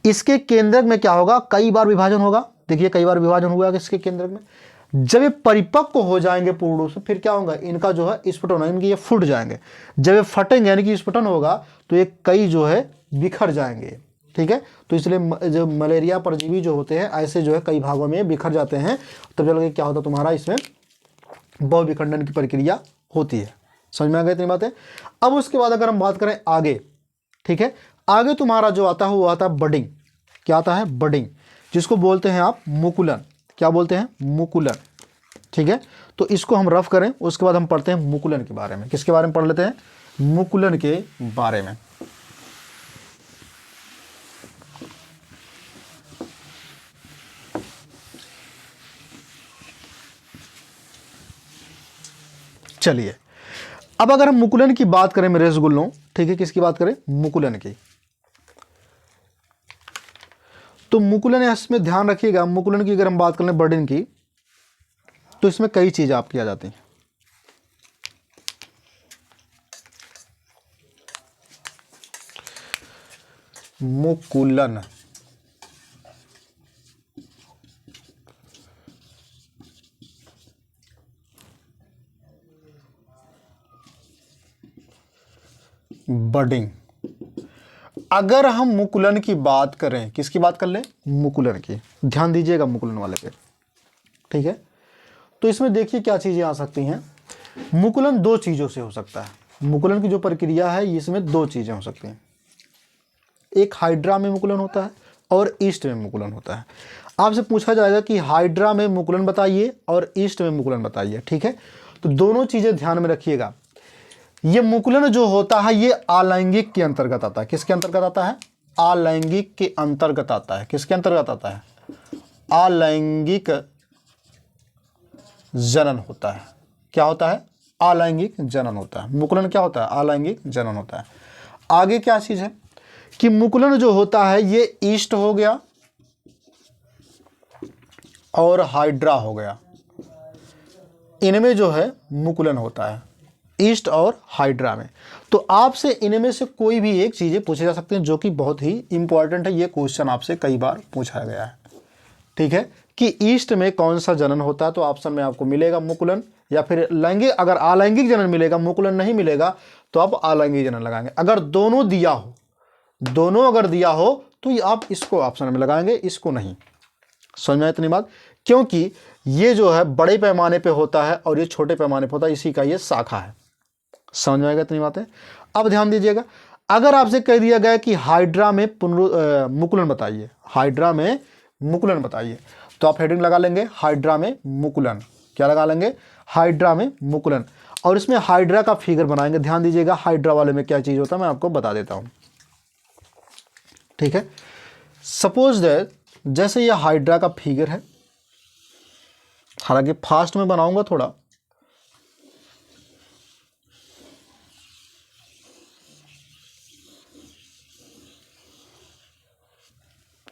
इसके केंद्रक में क्या होगा? कई बार विभाजन होगा। देखिए कई बार विभाजन हुआ इसके केंद्रक में। जब ये परिपक्व हो जाएंगे पूर्ण रूप से, फिर क्या होगा? इनका जो है स्फुटन होगा, इनके ये फूट जाएंगे। जब ये फटेंगे यानी कि स्फुटन होगा, तो ये कई जो है बिखर जाएंगे। ठीक है, तो इसलिए जो मलेरिया परजीवी जो होते हैं ऐसे जो है कई भागों में बिखर जाते हैं, तब चल के क्या होता है तुम्हारा? इसमें बहुविखंडन की प्रक्रिया होती है। समझ में आ गई इतनी बातें? अब उसके बाद अगर हम बात करें आगे, ठीक है, आगे तुम्हारा जो आता है वो आता है बडिंग। क्या आता है? बडिंग, जिसको बोलते हैं आप मुकुलन। क्या बोलते हैं? मुकुलन। ठीक है, तो इसको हम रफ करें, उसके बाद हम पढ़ते हैं मुकुलन के बारे में। किसके बारे में पढ़ लेते हैं? मुकुलन के बारे में। चलिए, अब अगर हम मुकुलन की बात करें मेरे रसगुल्लों, ठीक है, किसकी बात करें? मुकुलन की। तो मुकुलन, इसमें ध्यान रखिएगा, मुकुलन की अगर हम बात करें बर्डन की, तो इसमें कई चीजें आप किया जाती हैं। मुकुलन बडिंग। अगर हम मुकुलन की बात करें, किसकी बात कर लें? मुकुलन की। ध्यान दीजिएगा मुकुलन वाले पे। ठीक है, तो इसमें देखिए क्या चीजें आ सकती हैं। मुकुलन दो चीजों से हो सकता है। मुकुलन की जो प्रक्रिया है इसमें दो चीजें हो सकती हैं। एक हाइड्रा में मुकुलन होता है और ईस्ट में मुकुलन होता है। आपसे पूछा जाएगा कि हाइड्रा में मुकुलन बताइए और ईस्ट में मुकुलन बताइए। ठीक है, तो दोनों चीजें ध्यान में रखिएगा। ये मुकुलन जो होता है ये अलैंगिक के अंतर्गत आता है। किसके अंतर्गत आता है? अलैंगिक के अंतर्गत आता है। किसके अंतर्गत आता है? अलैंगिक जनन होता है। क्या होता है? अलैंगिक जनन होता है। मुकुलन क्या होता है? अलैंगिक जनन होता है। आगे क्या चीज है कि मुकुलन जो होता है ये ईस्ट हो गया और हाइड्रा हो गया, इनमें जो है मुकुलन होता है, ईस्ट और हाइड्रा में। तो आपसे इनमें से कोई भी एक चीज़ें पूछे जा सकते हैं जो कि बहुत ही इंपॉर्टेंट है। ये क्वेश्चन आपसे कई बार पूछा गया है, ठीक है, कि ईस्ट में कौन सा जनन होता है। तो ऑप्शन में आपको मिलेगा मुकुलन या फिर लैंगिक। अगर अलैंगिक जनन मिलेगा, मुकुलन नहीं मिलेगा, तो आप अलैंगिक जनन लगाएंगे। अगर दोनों दिया हो, दोनों अगर दिया हो तो ये आप इसको ऑप्शन में लगाएंगे, इसको नहीं। समझ में इतनी बात? क्योंकि ये जो है बड़े पैमाने पे होता है और ये छोटे पैमाने पे होता है, इसी का ये शाखा है। समझ में आएगा इतनी बातें? अब ध्यान दीजिएगा, अगर आपसे कह दिया गया कि हाइड्रा में मुकुलन बताइए, हाइड्रा में मुकुलन बताइए, तो आप हेडिंग लगा लेंगे हाइड्रा में मुकुलन। क्या लगा लेंगे? हाइड्रा में मुकुलन। और इसमें हाइड्रा का फिगर बनाएंगे। ध्यान दीजिएगा हाइड्रा वाले में क्या चीज होता है मैं आपको बता देता हूं, ठीक है। सपोज दैट जैसे ये हाइड्रा का फिगर है, हालांकि फास्ट में बनाऊंगा थोड़ा,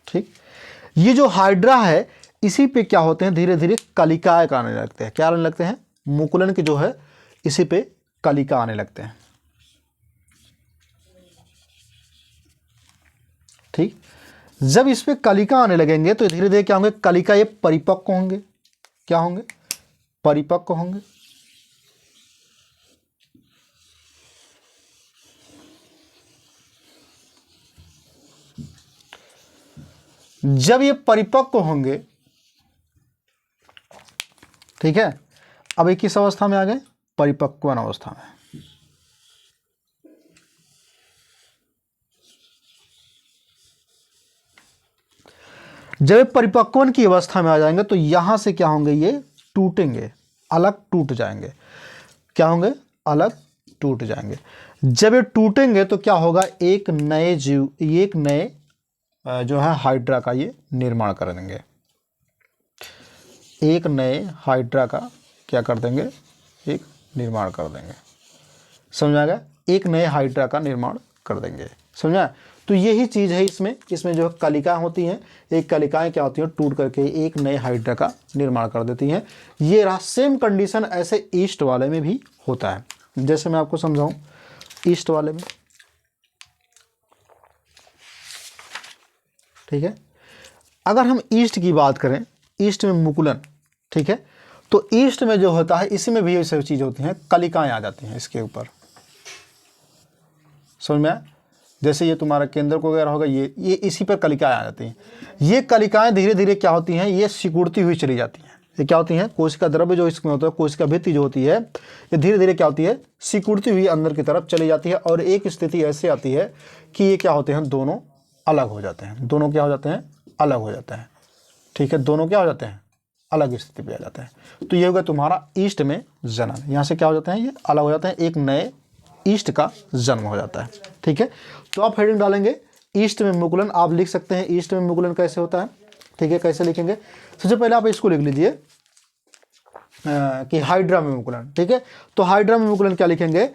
ठीक। ये जो हाइड्रा है इसी पे क्या होते हैं, धीरे धीरे कलिकाएं आने लगते हैं। क्या आने लगते हैं? मुकुलन के जो है इसी पे कलिका आने लगते हैं, ठीक। जब इस पे कलिका आने लगेंगे तो धीरे धीरे क्या होंगे? कलिका ये परिपक्व होंगे। क्या होंगे? परिपक्व होंगे। जब ये परिपक्व होंगे, ठीक है, अब ये किस अवस्था में आ गए? परिपक्वन अवस्था में। जब ये परिपक्वन की अवस्था में आ जाएंगे तो यहां से क्या होंगे? ये टूटेंगे, अलग टूट जाएंगे। क्या होंगे? अलग टूट जाएंगे। जब ये टूटेंगे तो क्या होगा? एक नए जीव, एक नए जो है हाइड्रा का ये निर्माण कर देंगे। एक नए हाइड्रा का क्या कर देंगे? एक निर्माण कर देंगे। समझ आ गया? एक नए हाइड्रा का निर्माण कर देंगे। समझा? तो यही चीज़ है इसमें। इसमें जो कलिकाएं होती हैं, एक कलिकाएं क्या होती हैं? टूट करके एक नए हाइड्रा का निर्माण कर देती हैं। ये रहा सेम कंडीशन ऐसे ईस्ट वाले में भी होता है। जैसे मैं आपको समझाऊं ईस्ट वाले में, ठीक है, अगर हम ईस्ट की बात करें, ईस्ट में मुकुलन, ठीक है, तो ईस्ट में जो होता है इसी में भी ये सब चीज़ होती हैं, कलिकाएं आ जाती हैं इसके ऊपर। समझ में आया? जैसे ये तुम्हारा केंद्र को वगैरह होगा, ये इसी पर कलिकाएं आ जाती हैं। ये कलिकाएं धीरे धीरे क्या होती हैं? ये सिकुड़ती हुई चली जाती हैं। ये क्या होती हैं? कोशिका द्रव्य जो इसमें होता है, कोशिका भित्ति जो होती है, ये धीरे धीरे क्या होती है? सिकुड़ती हुई अंदर की तरफ चली जाती है। और एक स्थिति ऐसी आती है कि ये क्या होते हैं? दोनों अलग हो जाते हैं। दोनों क्या हो जाते हैं? अलग हो जाते हैं, ठीक है। दोनों क्या हो जाते हैं? अलग स्थिति पे आ जाते हैं। तो ये होगा तुम्हारा ईस्ट में जनन। यहाँ से क्या हो जाते हैं? ये अलग हो जाते हैं, एक नए ईस्ट का जन्म हो जाता है, ठीक है। तो आप हेडिंग डालेंगे ईस्ट में मुकुलन। आप लिख सकते हैं ईस्ट में मुकुलन कैसे होता है, ठीक है। कैसे लिखेंगे? सबसे पहले आप इसको लिख लीजिए कि हाइड्रा में मुकुलन, ठीक है। तो हाइड्रा में मुकुलन क्या लिखेंगे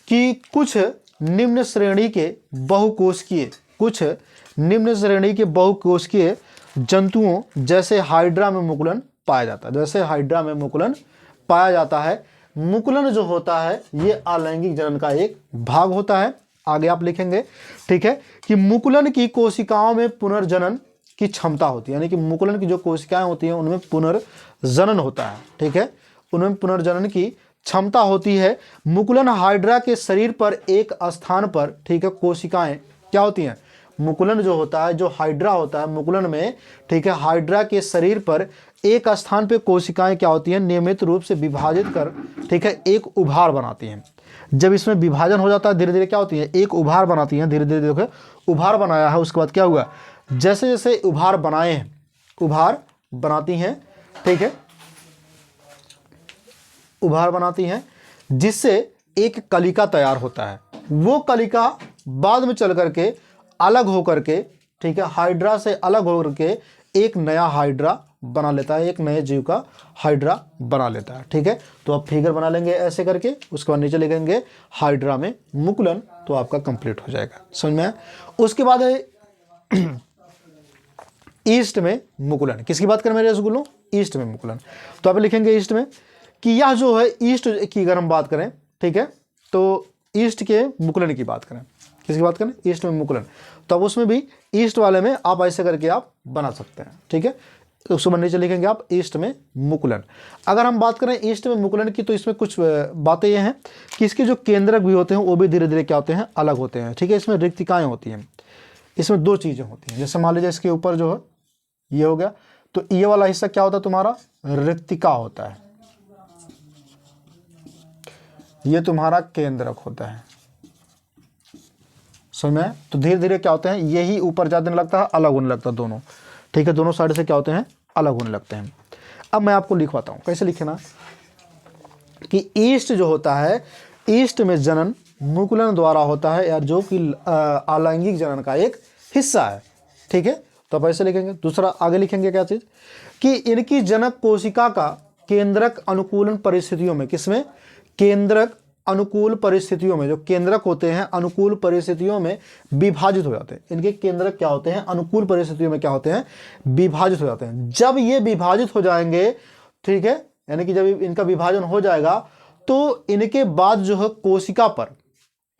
कि कुछ निम्न श्रेणी के बहुकोशिकीय, कुछ निम्न श्रेणी के बहुकोशिकीय जंतुओं जैसे हाइड्रा में मुकुलन पाया जाता है। जैसे हाइड्रा में मुकुलन पाया जाता है। मुकुलन जो होता है ये अलैंगिक जनन का एक भाग होता है। आगे आप लिखेंगे, ठीक है, कि मुकुलन की कोशिकाओं में पुनर्जनन की क्षमता होती है। यानी कि मुकुलन की जो कोशिकाएं होती हैं उनमें पुनर्जनन होता है, ठीक है, उनमें पुनर्जनन की क्षमता होती है। मुकुलन हाइड्रा के शरीर पर एक स्थान पर, ठीक है, कोशिकाएं क्या होती हैं? मुकुलन जो होता है, जो हाइड्रा होता है मुकुलन में, ठीक है, हाइड्रा के शरीर पर एक स्थान पे कोशिकाएं क्या होती हैं? नियमित रूप से विभाजित कर, ठीक है, एक उभार बनाती हैं। जब इसमें विभाजन हो जाता है धीरे धीरे क्या होती है? एक उभार बनाती हैं। धीरे धीरे देखो उभार बनाया है, उसके बाद क्या हुआ? जैसे जैसे उभार बनाए हैं, उभार बनाती हैं, ठीक है, उभार बनाती हैं, जिससे एक कलिका तैयार होता है। वो कलिका बाद में चल करके अलग होकर के, ठीक है, हाइड्रा से अलग होकर के एक नया हाइड्रा बना लेता है, एक नए जीव का हाइड्रा बना लेता है। ठीक है, तो आप फिगर बना लेंगे ऐसे करके, उसके बाद नीचे लिखेंगे हाइड्रा में मुकुलन, तो आपका कंप्लीट हो जाएगा। समझ में आया? उसके बाद है ईस्ट में मुकुलन। किसकी बात करें मेरे रसगुल्लों? ईस्ट में मुकुलन। तो आप लिखेंगे ईस्ट में कि यह जो है ईस्ट की अगर हम बात करें, ठीक है, तो ईस्ट के मुकुलन की बात करें। किसकी बात करें? ईस्ट में मुकुलन। तो अब उसमें भी ईस्ट वाले में आप ऐसे करके आप बना सकते हैं। ठीक है, तो उसको नीचे लिखेंगे आप ईस्ट में मुकुलन। अगर हम बात करें ईस्ट में मुकुलन की, तो इसमें कुछ बातें ये हैं कि इसके जो केंद्रक भी होते हैं वो भी धीरे धीरे क्या होते हैं? अलग होते हैं। ठीक है, इसमें रिक्तिकाएँ होती हैं। इसमें दो चीज़ें होती हैं। जैसे मान लीजिए इसके ऊपर जो है ये हो गया, तो ये वाला हिस्सा क्या होता है तुम्हारा? रिक्तिका होता है। ये तुम्हारा केंद्रक होता है। समझ में? तो धीरे धीरे क्या होते हैं, यही ऊपर जाने लगता है, अलग होने लगता है दोनों। ठीक है, दोनों साइड से क्या होते हैं? अलग होने लगते हैं। अब मैं आपको लिखवाता हूं, कैसे लिखना कि ईस्ट जो होता है, ईस्ट में जनन मुकुलन द्वारा होता है, या जो कि अलैंगिक जनन का एक हिस्सा है। ठीक है, तो आप ऐसे लिखेंगे। दूसरा आगे लिखेंगे क्या चीज कि इनकी जनक कोशिका का केंद्रक अनुकूलन परिस्थितियों में, किसमें? केंद्रक अनुकूल परिस्थितियों में, जो केंद्रक होते हैं अनुकूल परिस्थितियों में विभाजित हो जाते हैं। इनके केंद्रक क्या होते हैं? अनुकूल परिस्थितियों में क्या होते हैं? विभाजित हो जाते हैं। जब ये विभाजित हो जाएंगे, ठीक है, यानी कि जब इनका विभाजन हो जाएगा, तो इनके बाद जो है कोशिका पर,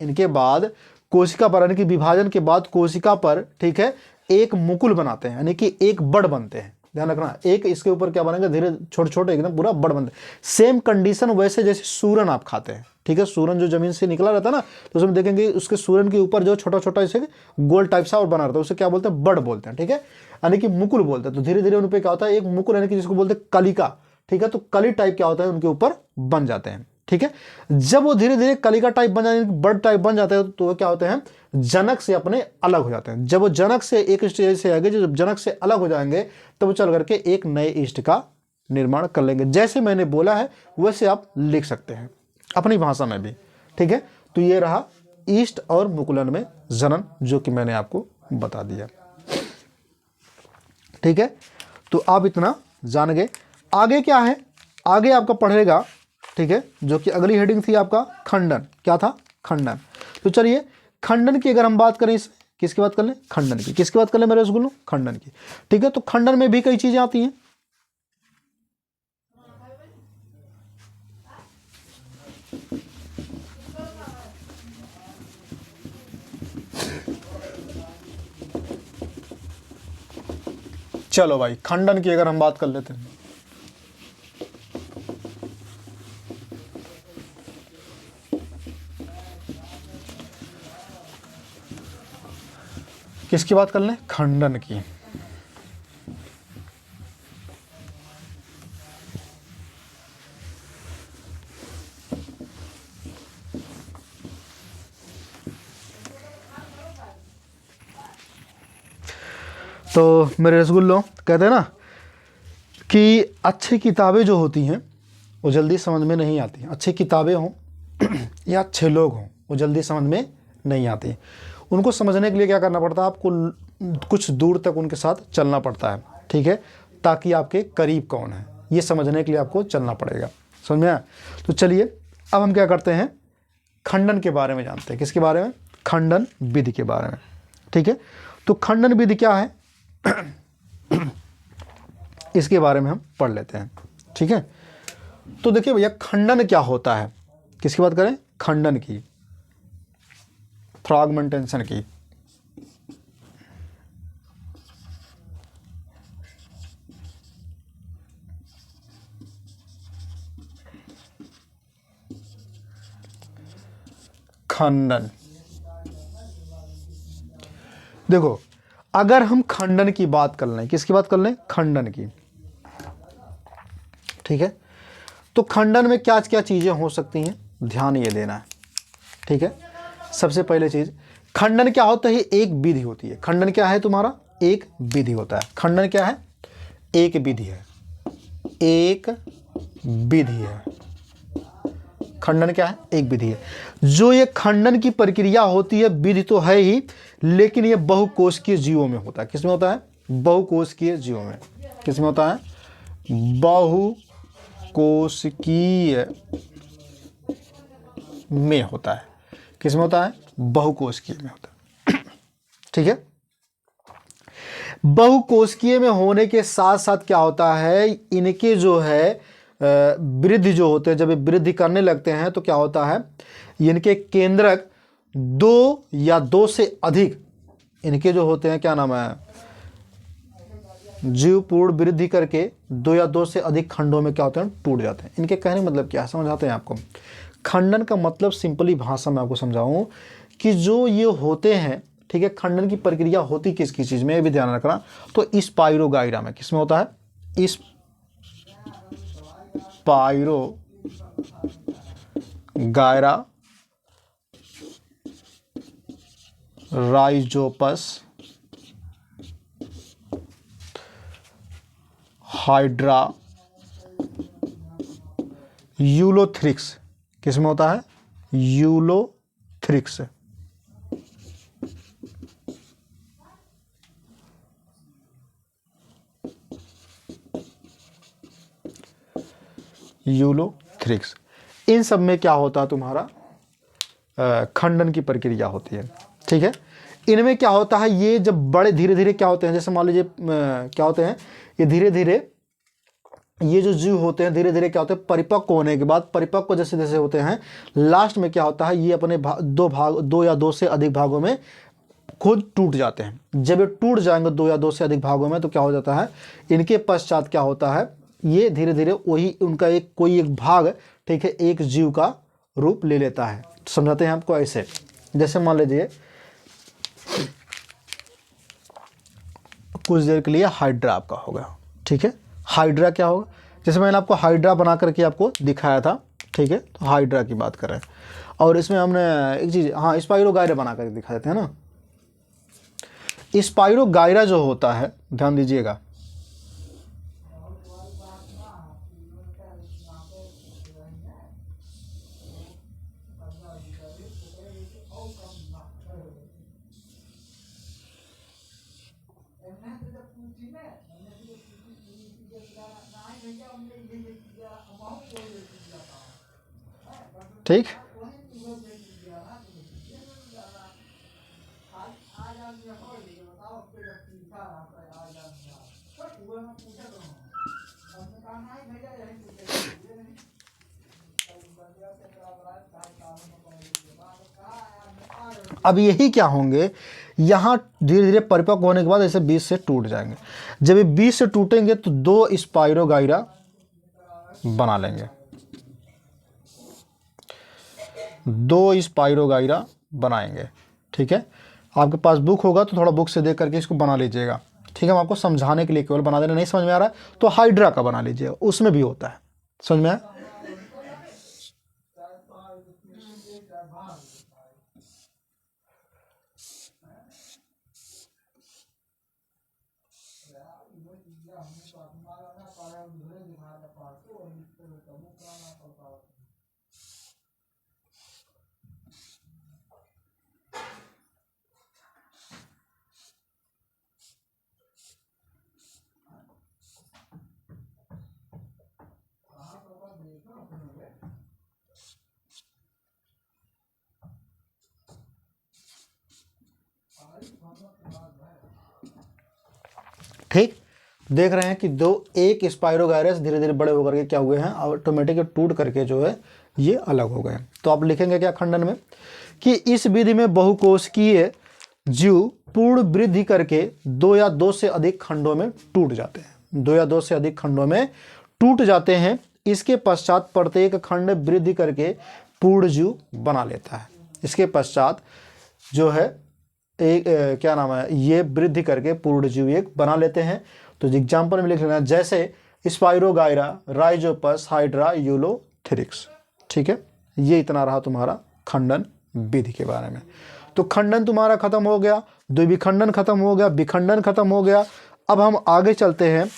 इनके बाद कोशिका पर, यानी कि विभाजन के बाद कोशिका पर, ठीक है, एक मुकुल बनाते हैं, यानी कि एक बड़ बनते हैं। ध्यान रखना, एक इसके ऊपर क्या बनेंगे? धीरे छोटे छोटे एकदम पूरा बड़ बनते हैं। सेम कंडीशन वैसे जैसे सूरन आप खाते हैं। ठीक है, सूरन जो जमीन से निकला रहता है ना, तो उसमें देखेंगे उसके सूरन के ऊपर जो छोटा छोटा ऐसे गोल टाइप सा और बना रहता है, उसे क्या बोलते हैं? बड़ बोलते हैं। ठीक है, यानी कि मुकुल बोलते हैं। तो धीरे धीरे उन पर क्या होता है? एक मुकुल, यानी कि जिसको बोलते हैं कलिका। ठीक है, तो कली टाइप क्या होता है? उनके ऊपर बन जाते हैं। ठीक है, जब वो धीरे धीरे कलिका टाइप बन जाते हैं, बर्ड टाइप बन जाते हैं, तो वो क्या होते हैं? जनक से अपने अलग हो जाते हैं। जब वो जनक से एक स्टेज से आगे, जब जनक से अलग हो जाएंगे, तब वो चल करके एक नए ईस्ट का निर्माण कर लेंगे। जैसे मैंने बोला है वैसे आप लिख सकते हैं अपनी भाषा में भी। ठीक है, तो ये रहा ईस्ट और मुकुलन में जनन, जो कि मैंने आपको बता दिया। ठीक है, तो आप इतना जान गए। आगे क्या है? आगे आपका पढ़ेगा, ठीक है, जो कि अगली हेडिंग थी आपका खंडन। क्या था? खंडन। तो चलिए खंडन की अगर हम बात करें, इस किसकी बात कर लें? खंडन की। किसकी बात कर लें मेरे रसगुल्लों? खंडन की। ठीक है, तो खंडन में भी कई चीजें आती हैं। चलो भाई, खंडन की अगर हम बात कर लेते हैं, किसकी बात कर लें? खंडन की। तो मेरे रसगुल्लों, कहते हैं ना कि अच्छी किताबें जो होती हैं वो जल्दी समझ में नहीं आती। अच्छी किताबें हों या अच्छे लोग हों, वो जल्दी समझ में नहीं आती। उनको समझने के लिए क्या करना पड़ता है? आपको कुछ दूर तक उनके साथ चलना पड़ता है। ठीक है, ताकि आपके करीब कौन है ये समझने के लिए आपको चलना पड़ेगा। समझ में आया? तो चलिए अब हम क्या करते हैं, खंडन के बारे में जानते हैं। किसके बारे में? खंडन विधि के बारे में। ठीक है, तो खंडन विधि क्या है इसके बारे में हम पढ़ लेते हैं। ठीक है, तो देखिए भैया, खंडन क्या होता है? किसकी बात करें? खंडन की, फ्रैगमेंटेशन की। खंडन, देखो अगर हम खंडन की बात कर लें, किसकी बात कर लें? खंडन की। ठीक है, तो खंडन में क्या क्या चीजें हो सकती हैं, ध्यान ये देना है। ठीक है, सबसे पहले चीज, खंडन क्या होता है? एक विधि होती है। खंडन क्या है तुम्हारा? एक विधि होता है। खंडन क्या है? एक विधि है। एक विधि है खंडन क्या है? एक विधि है। जो ये खंडन की प्रक्रिया होती है, विधि तो है ही, लेकिन ये बहुकोशिकीय जीवों में होता है। किसमें होता है? बहुकोशिकीय जीवों में। किसमें होता है? बहुकोशिकीय में होता है। किसमें होता है? बहुकोशिकीय में होता है। ठीक है। बहुकोशिकीय में होने के साथ साथ क्या होता है, इनके जो है वृद्धि जो होते हैं, जब ये वृद्धि करने लगते हैं तो क्या होता है, इनके केंद्रक 2 या 2 से अधिक इनके जो होते हैं, क्या नाम है, जीव पूर्ण वृद्धि करके 2 या 2 से अधिक खंडों में क्या होते हैं, टूट जाते हैं। इनके कहने का मतलब क्या है, समझाते हैं आपको। खंडन का मतलब सिंपली भाषा में आपको समझाऊं कि जो ये होते हैं, ठीक है, खंडन की प्रक्रिया होती किसकी चीज में, ये भी ध्यान रखना। तो स्पाइरोगाइरा में किसमें होता है? Spirogyra, Rhizopus, hydra, Ulothrix. किसमें होता है? यूलोथ्रिक्स। यूलोथ्रिक्स। इन सब में क्या होता है तुम्हारा, खंडन की प्रक्रिया होती है। ठीक है। इनमें क्या होता है, ये जब बड़े धीरे धीरे क्या होते हैं, जैसे मान लीजिए क्या होते हैं, ये धीरे धीरे ये जो जीव होते हैं धीरे धीरे क्या होते हैं, परिपक्व होने के बाद, परिपक्व जैसे जैसे होते हैं, लास्ट में क्या होता है, ये अपने 2 या 2 से अधिक भागों में खुद टूट जाते हैं। जब ये टूट जाएंगे 2 या 2 से अधिक भागों में, तो क्या हो जाता है, इनके पश्चात क्या होता है, ये धीरे धीरे वही उनका कोई एक भाग, ठीक है, एक जीव का रूप ले लेता है। समझाते हैं आपको ऐसे, जैसे मान लीजिए कुछ देर के लिए हाइड्रा आपका होगा। ठीक है। हाइड्रा क्या होगा, जैसे मैंने आपको हाइड्रा बना करके आपको दिखाया था। ठीक है। तो हाइड्रा की बात कर रहे हैं, और इसमें हमने एक चीज, हाँ, स्पाइरोगाइरा बना करके दिखा देते हैं ना। स्पाइरोगाइरा जो होता है, ध्यान दीजिएगा, ठीक। अब यही क्या होंगे, यहाँ धीरे धीरे परिपक्व होने के बाद ऐसे बीच से टूट जाएंगे। जब ये बीच से टूटेंगे तो 2 स्पाइरोगाइरा बना लेंगे, 2 स्पाइरोगाइरा बनाएंगे। ठीक है। आपके पास बुक होगा तो थोड़ा बुक से देख करके इसको बना लीजिएगा। ठीक है। हम आपको समझाने के लिए केवल बना देना, नहीं समझ में आ रहा है तो हाइड्रा का बना लीजिएगा, उसमें भी होता है। समझ में आया? ठीक। देख रहे हैं कि एक स्पाइरोगाइरस धीरे धीरे बड़े होकर के क्या हुए हैं, ऑटोमेटिक टूट करके जो है ये अलग हो गए। तो आप लिखेंगे क्या खंडन में, कि इस विधि में बहुकोशिकीय जीव पूर्ण वृद्धि करके 2 या 2 से अधिक खंडों में टूट जाते हैं। 2 या 2 से अधिक खंडों में टूट जाते हैं। इसके पश्चात प्रत्येक खंड वृद्धि करके पूर्ण जीव बना लेता है। इसके पश्चात जो है एक क्या नाम है, ये वृद्धि करके पूर्ण जीव एक बना लेते हैं। तो एग्जाम्पल में लिख लेना, जैसे स्पाइरोगाइरा, राइजोपस, हाइड्रा, यूलोथ्रिक्स। ठीक है। ये इतना रहा तुम्हारा खंडन विधि के बारे में। तो खंडन तुम्हारा खत्म हो गया, द्विविखंडन खत्म हो गया, विखंडन खत्म हो गया। अब हम आगे चलते हैं,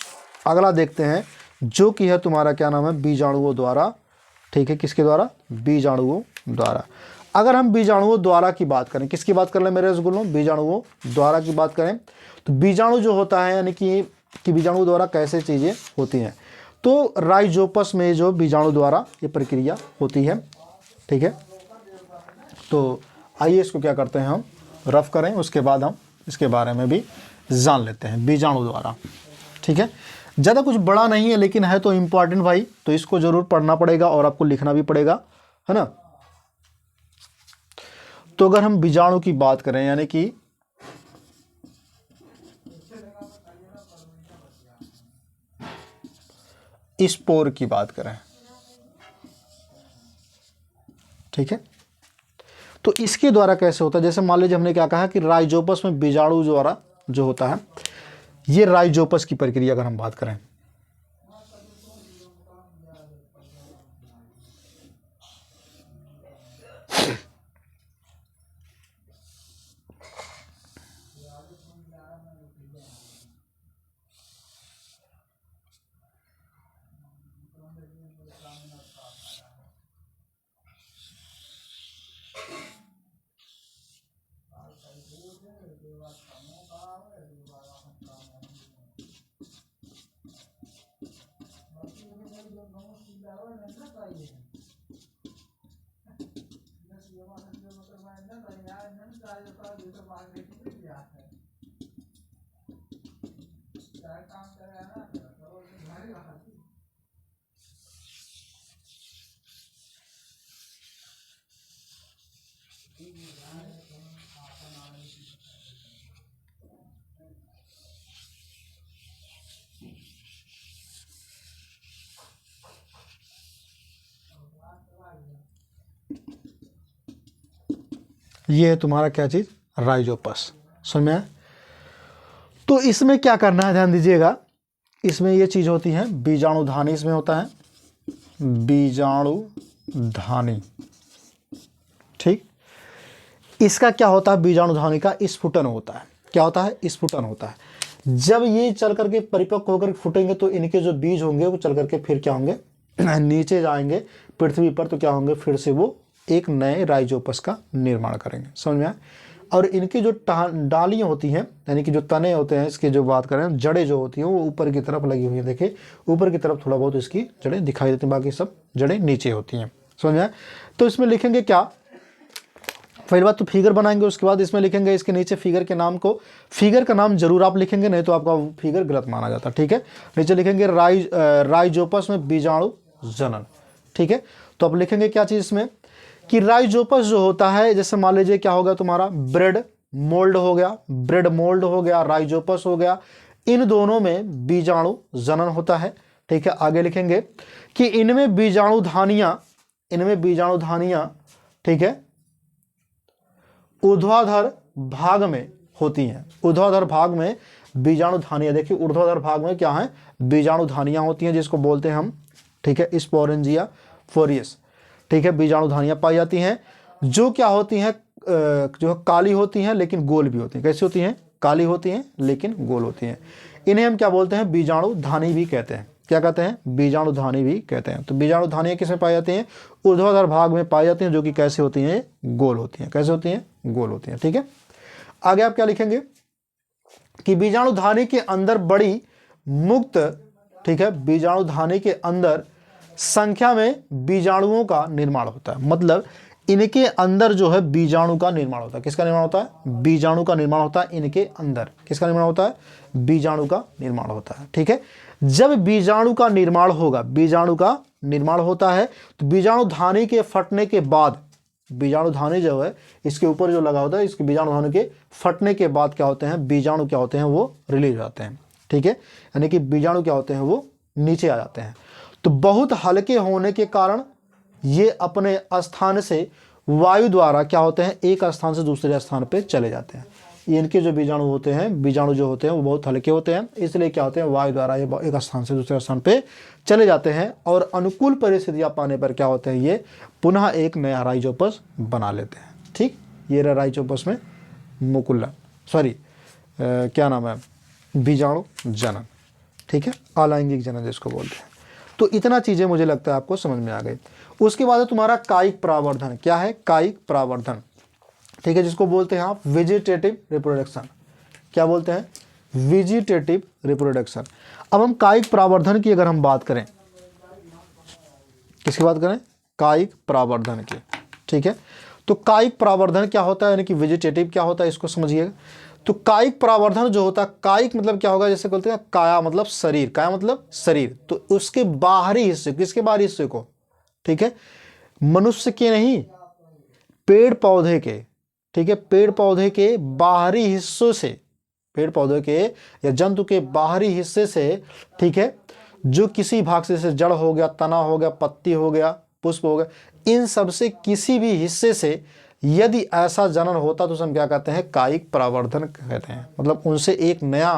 अगला देखते हैं, जो कि है तुम्हारा क्या नाम है, बीजाणुओं द्वारा, ठीक है, किसके द्वारा? बीजाणुओं द्वारा। अगर हम बीजाणुओं द्वारा की बात करें, किसकी बात कर रहे हैं मेरे रसगुल्लों? बीजाणुओं द्वारा की बात करें तो बीजाणु जो होता है यानी कि बीजाणु द्वारा कैसे चीज़ें होती हैं, तो राइजोपस में जो बीजाणु द्वारा ये प्रक्रिया होती है, ठीक है। तो आइए इसको क्या करते हैं, हम रफ करें, उसके बाद हम इसके बारे में भी जान लेते हैं बीजाणु द्वारा, ठीक है। ज़्यादा कुछ बड़ा नहीं है लेकिन है तो इम्पॉर्टेंट भाई, तो इसको ज़रूर पढ़ना पड़ेगा और आपको लिखना भी पड़ेगा, है ना। तो अगर हम बीजाणु की बात करें यानी कि स्पोर की बात करें, ठीक है, तो इसके द्वारा कैसे होता है? जैसे मान लीजिए हमने क्या कहा कि राइजोपस में बीजाणु द्वारा जो होता है, ये राइजोपस की प्रक्रिया अगर हम बात करें, ये है तुम्हारा क्या चीज़? राइजोपस। समझ में आया? तो इसमें क्या करना है, ध्यान दीजिएगा, इसमें ये चीज़ होती है बीजाणुधानी, इसमें होता है बीजाणुधानी, ठीक। इसका क्या होता है? बीजाणुधानी का स्फुटन होता है। क्या होता है? स्फुटन होता है। जब ये चल करके परिपक्व होकर फूटेंगे तो इनके जो बीज होंगे वो चल करके फिर क्या होंगे? नीचे जाएंगे पृथ्वी पर, तो क्या होंगे? फिर से वो एक नए राइजोपस का निर्माण करेंगे। समझ में आया? और इनकी जो डालियाँ होती हैं यानी कि जो तने होते हैं, इसकी जो बात करें, जड़ें जो होती हैं वो ऊपर की तरफ लगी हुई है। देखिए ऊपर की तरफ थोड़ा बहुत इसकी जड़ें दिखाई देती हैं, बाकी सब जड़ें नीचे होती हैं। समझ में आया? तो इसमें लिखेंगे क्या? पहली बात तो फिगर बनाएंगे, उसके बाद इसमें लिखेंगे इसके नीचे फिगर के नाम को, फिगर का नाम जरूर आप लिखेंगे, नहीं तो आपका फिगर गलत माना जाता है, ठीक है। नीचे लिखेंगे राइजोपस में बीजाणु जनन, ठीक है। तो अब लिखेंगे क्या चीज़ इसमें कि राइजोपस जो होता है, जैसे मान लीजिए क्या होगा तुम्हारा? ब्रेड मोल्ड हो गया, ब्रेड मोल्ड हो गया, राइजोपस हो गया, इन दोनों में बीजाणु जनन होता है, ठीक है। आगे लिखेंगे कि इनमें बीजाणुधानियां, ठीक है, ऊर्ध्वाधर भाग में होती हैं। ऊर्ध्वाधर भाग में बीजाणुधानियां, देखिए ऊर्ध्वाधर भाग में क्या है? बीजाणुधानियां होती हैं, जिसको बोलते हैं हम, ठीक है, स्पोरेंजिया फोरियस, ठीक है। बीजाणुधानियां पाई जाती हैं जो क्या होती हैं? जो काली होती हैं लेकिन गोल भी होती हैं। कैसी होती हैं? काली होती हैं लेकिन गोल होती हैं। इन्हें हम क्या बोलते हैं? बीजाणुधानी भी कहते हैं। क्या कहते हैं? बीजाणुधानी भी कहते हैं। तो बीजाणुधानियां किसमें पाई जाती हैं? ऊर्ध्वाधर भाग में पाई जाती हैं, जो कि कैसे होती हैं? गोल होती हैं। कैसे होती हैं? गोल होती हैं, ठीक है। आगे आप क्या लिखेंगे कि बीजाणुधानी के अंदर बड़ी मुक्त, ठीक है, बीजाणुधानी के अंदर संख्या में बीजाणुओं का निर्माण होता है। मतलब इनके अंदर जो है बीजाणु का निर्माण होता है। किसका निर्माण होता है? बीजाणु का निर्माण होता है इनके अंदर। किसका निर्माण होता है? बीजाणु का निर्माण होता है, ठीक है। जब बीजाणु का निर्माण होगा, बीजाणु का निर्माण होता है, तो बीजाणुधानी के फटने के बाद, बीजाणुधानी जो है इसके ऊपर जो लगा होता है, इसके बीजाणुधानी के फटने के बाद क्या होते हैं? बीजाणु क्या होते हैं? वो रिलीज हो जाते हैं, ठीक है। यानी कि बीजाणु क्या होते हैं? वो नीचे आ जाते हैं। तो बहुत हल्के होने के कारण ये अपने स्थान से वायु द्वारा क्या होते हैं? एक स्थान से दूसरे स्थान पे चले जाते हैं। इनके जो बीजाणु होते हैं, बीजाणु जो होते हैं वो बहुत हल्के होते हैं, इसलिए क्या होते हैं? वायु द्वारा ये एक स्थान से दूसरे स्थान पे चले जाते हैं और अनुकूल परिस्थितियां पाने पर क्या होते हैं? ये पुनः एक नया राइजोपस बना लेते हैं, ठीक। ये रहा राइजोपस में मुकुल्ला, सॉरी क्या नाम है? बीजाणु जनन, ठीक है, अलैंगिक जनन जिसको बोलते हैं। तो इतना चीजें मुझे लगता है आपको समझ में आ गई। उसके बाद है तुम्हारा कायिक परावर्धन। क्या है? कायिक परावर्धन, ठीक है, जिसको बोलते हैं आप वेजिटेटिव रिप्रोडक्शन। क्या बोलते हैं? Vegetative reproduction. अब हम कायिक परावर्धन की अगर हम बात करें, किसकी बात करें? कायिक परावर्धन की, ठीक है। तो कायिक परावर्धन क्या होता है, यानी कि वेजिटेटिव क्या होता है, इसको समझिएगा। तो कायिक परावर्धन जो होता है, कायिक मतलब क्या होगा, जैसे बोलते हैं काया मतलब शरीर, काया मतलब शरीर, तो उसके बाहरी हिस्से, किसके बाहरी हिस्से को, ठीक है, मनुष्य के नहीं, पेड़ पौधे के, ठीक है, पेड़ पौधे के बाहरी हिस्सों से, पेड़ पौधे के या जंतु के बाहरी हिस्से से, ठीक है, जो किसी भाग से, जैसे जड़ हो गया, तना हो गया, पत्ती हो गया, पुष्प हो गया, इन सब से किसी भी हिस्से से यदि ऐसा जनन होता तो उसे हम क्या कहते हैं? कायिक परावर्धन कहते हैं। मतलब उनसे एक नया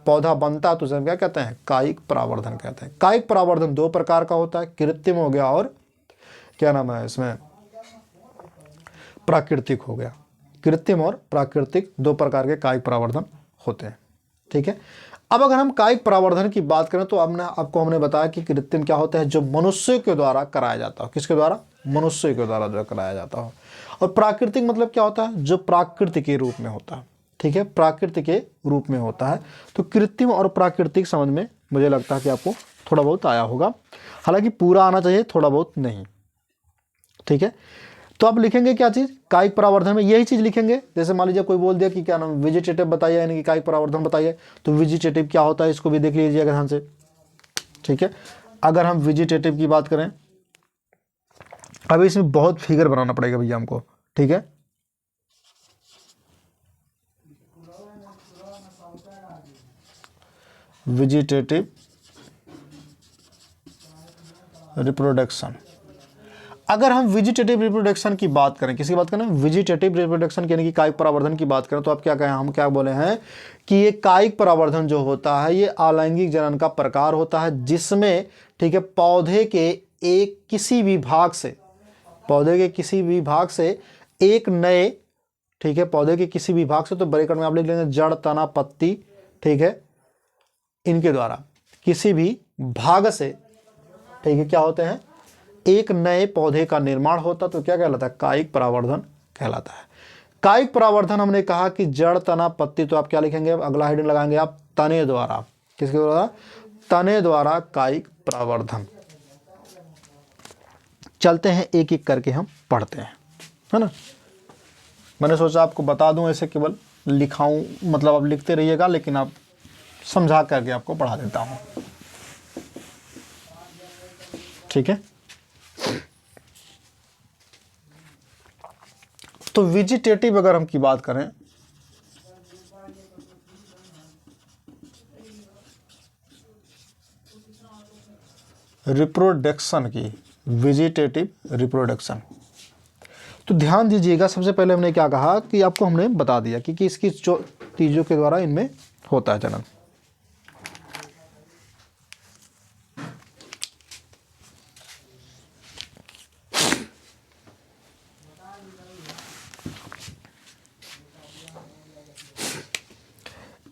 पौधा बनता तो उसे हम क्या कहते हैं? कायिक परावर्धन कहते हैं। कायिक परावर्धन दो प्रकार का होता है, कृत्रिम हो गया और क्या नाम है इसमें, प्राकृतिक हो गया। कृत्रिम और प्राकृतिक दो प्रकार के कायिक परावर्धन होते हैं, ठीक है। अब अगर हम कायिक परावर्धन की बात करें तो आपको हमने बताया कि कृत्रिम क्या होता है, जो मनुष्य के द्वारा कराया जाता हो। किसके द्वारा? मनुष्य के द्वारा जो कराया जाता हो। और प्राकृतिक मतलब क्या होता है? जो प्राकृतिक के रूप में होता है, ठीक है, प्राकृतिक के रूप में होता है। तो कृत्रिम और प्राकृतिक समझ में मुझे लगता है कि आपको थोड़ा बहुत आया होगा, हालांकि पूरा आना चाहिए, थोड़ा बहुत नहीं, ठीक है। तो आप लिखेंगे क्या चीज? कायिक परावर्धन में यही चीज लिखेंगे। जैसे मान लीजिए कोई बोल दिया कि क्या नाम, वेजिटेटिव बताइए, यानी कि कायिक परावर्धन बताइए, तो वेजिटेटिव क्या होता है इसको भी देख लीजिएगा ध्यान से, ठीक है। अगर हम वेजिटेटिव की बात करें, अभी इसमें बहुत फिगर बनाना पड़ेगा भैया हमको, ठीक है। वेजिटेटिव रिप्रोडक्शन, अगर हम वेजिटेटिव रिप्रोडक्शन की बात करें, किसकी बात करें? वेजिटेटिव रिप्रोडक्शन यानी कि कायिक परावर्धन की बात करें, तो आप क्या कहें, हम क्या बोले हैं कि ये कायिक परावर्धन जो होता है ये अलैंगिक जनन का प्रकार होता है, जिसमें, ठीक है, पौधे के एक किसी भी भाग से, पौधे के किसी भी भाग से एक नए, ठीक है, पौधे के किसी भी भाग से, तो ब्रैकेट में आप लिख लेंगे जड़, तना, पत्ती, ठीक है, इनके द्वारा किसी भी भाग से, ठीक है, क्या होते हैं, एक नए पौधे का निर्माण होता, तो क्या कहलाता है? कायिक परावर्धन कहलाता है। कायिक परावर्धन हमने कहा कि जड़, तना, पत्ती, तो आप क्या लिखेंगे? अगला हेडिंग लगाएंगे आप, तने द्वारा। किसके द्वारा? तने द्वारा कायिक परावर्धन। चलते हैं एक एक करके हम पढ़ते हैं, है ना। मैंने सोचा आपको बता दूं, ऐसे केवल लिखाऊं, मतलब आप लिखते रहिएगा, लेकिन आप समझा करके आपको पढ़ा देता हूं, ठीक है। तो वेजिटेटिव अगर हम की बात करें, रिप्रोडक्शन की, वेजिटेटिव रिप्रोडक्शन, तो ध्यान दीजिएगा। सबसे पहले हमने क्या कहा कि आपको हमने बता दिया कि इसकी चीजों के द्वारा इनमें होता है जनन।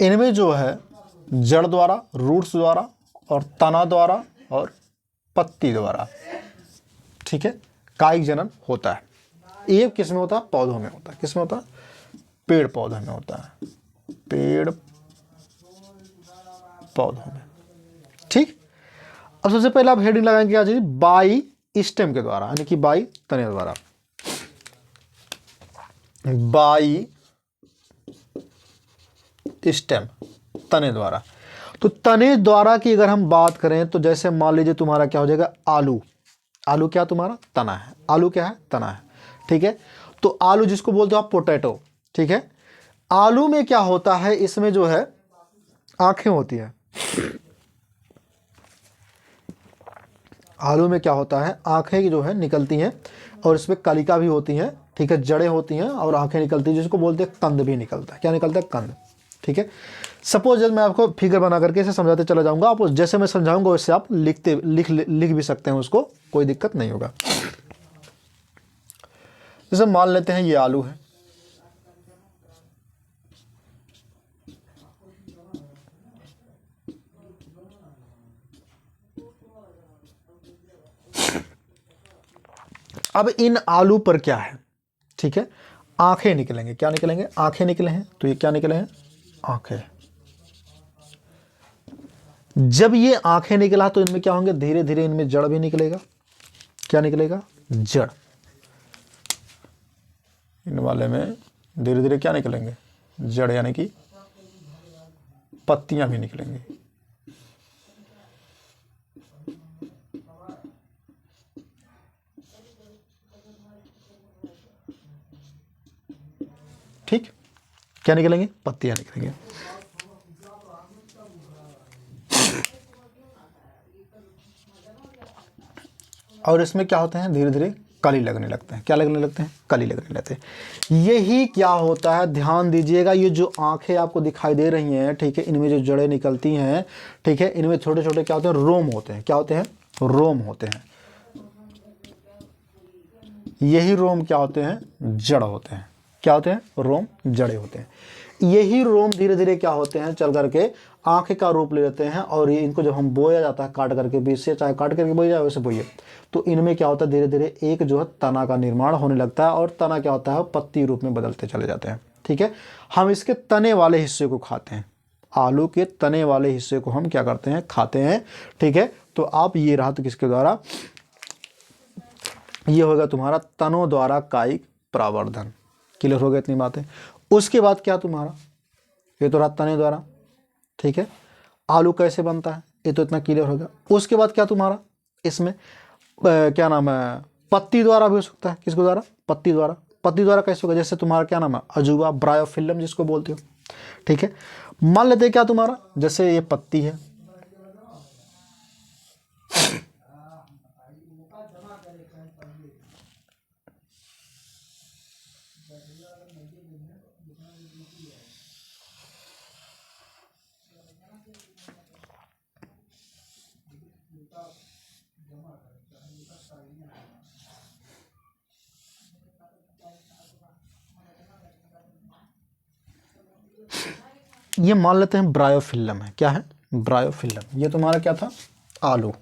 इनमें जो है जड़ द्वारा, रूट्स द्वारा, और तना द्वारा, और पत्ती द्वारा, ठीक है, कायिक जनन होता है। ये किस में होता है? पौधों में होता है। किस में होता है? पेड़ पौधों में होता है, पेड़ पौधों में, ठीक। अब सबसे पहले आप हेडिंग लगाएंगे क्या चीज? बाई स्टेम के द्वारा, यानी कि बाई तने द्वारा, बाई स्टेम, तने द्वारा। तो तने द्वारा की अगर हम बात करें तो जैसे मान लीजिए तुम्हारा क्या हो जाएगा? आलू। आलू क्या तुम्हारा? तना है। आलू क्या है? तना है, ठीक है। तो आलू जिसको बोलते हो आप पोटैटो, ठीक है। आलू में क्या होता है? इसमें जो है आंखें होती है। आलू में क्या होता है? आंखें की जो है निकलती हैं, और इसमें कलिका भी होती हैं, ठीक है, जड़ें होती हैं और आंखें निकलती हैं, जिसको बोलते हैं कंद भी निकलता है। क्या निकलता है? कंद, ठीक है। सपोज जब मैं आपको फिगर बना करके इसे समझाते चला जाऊंगा, आप जैसे मैं समझाऊंगा वैसे आप लिख भी सकते हैं उसको, कोई दिक्कत नहीं होगा। जैसे मान लेते हैं ये आलू है, अब इन आलू पर क्या है, ठीक है, आंखें निकलेंगे। क्या निकलेंगे? आंखें निकले हैं, तो ये क्या निकले हैं? आंखें। जब ये आंखें निकला तो इनमें क्या होंगे? धीरे धीरे इनमें जड़ भी निकलेगा। क्या निकलेगा? जड़। इन वाले में धीरे धीरे क्या निकलेंगे? जड़, यानी कि पत्तियां भी निकलेंगी। ठीक, क्या निकलेंगे? पत्तियां निकलेंगे। और इसमें क्या होते हैं? धीरे धीरे कली लगने लगते हैं। क्या लगने लगते हैं? कली लगने लगते हैं। यही क्या होता है, ध्यान दीजिएगा, ये जो आंखें आपको दिखाई दे रही हैं, ठीक है, इनमें जो जड़ें निकलती हैं, ठीक है, इनमें छोटे छोटे क्या होते हैं? रोम होते हैं। क्या होते हैं? रोम होते हैं। यही रोम क्या होते हैं? जड़ होते हैं। क्या होते हैं? रोम, जड़े होते हैं। यही रोम धीरे धीरे क्या होते हैं? चल करके आंखें का रूप ले लेते हैं, और इनको जब हम बोया जाता है काट करके, बीच से चाहे काट करके बोया जाए वैसे बोइए, तो इनमें क्या होता है? धीरे धीरे एक जो है तना का निर्माण होने लगता है, और तना क्या होता है? पत्ती रूप में बदलते चले जाते हैं। ठीक है, हम इसके तने वाले हिस्से को खाते हैं। आलू के तने वाले हिस्से को हम क्या करते हैं? खाते हैं। ठीक है, तो आप ये रहा तो किसके द्वारा? ये होगा तुम्हारा तनों द्वारा कायिक प्रावर्धन। क्लियर हो गया इतनी बातें? उसके बाद क्या तुम्हारा? ये तो रहा तने द्वारा। ठीक है, आलू कैसे बनता है ये तो इतना क्लियर हो गया। उसके बाद क्या तुम्हारा? इसमें क्या नाम है? पत्ती द्वारा भी हो सकता है। किसके द्वारा? पत्ती द्वारा। पत्ती द्वारा कैसे होगा? जैसे तुम्हारा क्या नाम है? अजूबा, ब्रायोफिल्म जिसको बोलते हो। ठीक है, मान लेते हैं क्या तुम्हारा, जैसे ये पत्ती है, ये मान लेते हैं ब्रायोफिल्म है। क्या है? ब्रायोफिल्म। ये तुम्हारा क्या था? आलू।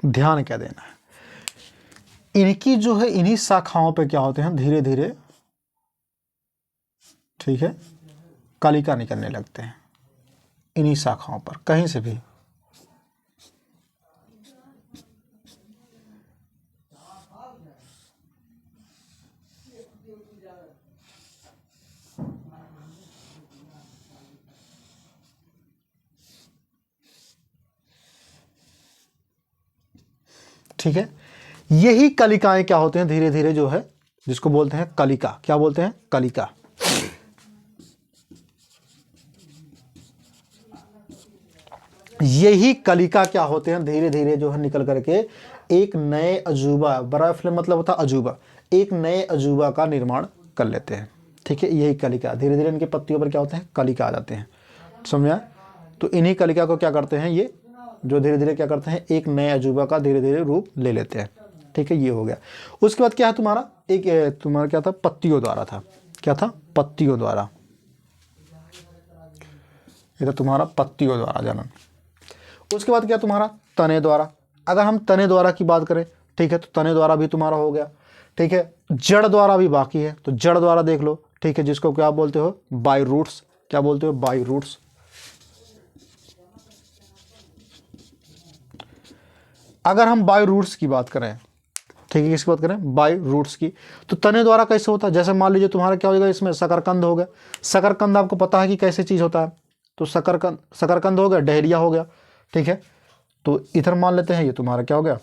ध्यान क्या देना है, इनकी जो है इन्हीं शाखाओं पे क्या होते हैं? धीरे धीरे, ठीक है, कलिका निकलने लगते हैं इन्हीं शाखाओं पर, कहीं से भी। ठीक है, यही कलिकाएं क्या होते हैं? धीरे धीरे जो है, जिसको बोलते हैं कलिका। क्या बोलते हैं? कलिका। यही कलिका क्या होते हैं? धीरे धीरे जो है निकल करके एक नए अजूबा, ब्रायोफिल्म मतलब होता है अजूबा, एक नए अजूबा का निर्माण कर लेते हैं। ठीक है, यही कलिका। धीरे धीरे इनके पत्तियों पर क्या होते हैं? कलिका आ जाते हैं। समझा? तो इन्हीं कलिका को क्या करते हैं? ये जो धीरे धीरे क्या करते हैं? एक नए अजूबा का धीरे धीरे रूप ले लेते हैं। ठीक है, ये हो गया। उसके बाद क्या है तुम्हारा? एक तुम्हारा क्या था? पत्तियों द्वारा था। क्या था? पत्तियों द्वारा। ये था तुम्हारा पत्तियों द्वारा जनन। उसके बाद क्या तुम्हारा? तने द्वारा। अगर हम तने द्वारा की बात करें, ठीक है, तो तने द्वारा भी तुम्हारा हो गया। ठीक है, जड़ द्वारा भी बाकी है, तो जड़ द्वारा देख लो। ठीक है, जिसको क्या बोलते हो? By roots. क्या बोलते हो? By roots. अगर हम बाई रूट्स की बात करें, ठीक है, किसकी बात करें? बाई रूट्स की, तो तने द्वारा कैसे होता है? जैसे मान लीजिए तुम्हारा क्या हो जाएगा? इसमें शकरकंद हो गया। शकरकंद आपको पता है कि कैसे चीज होता है? तो शकरकंद, शकरकंद हो गया, डहेलिया हो गया। ठीक है, तो इधर मान लेते हैं ये तुम्हारा क्या हो गया?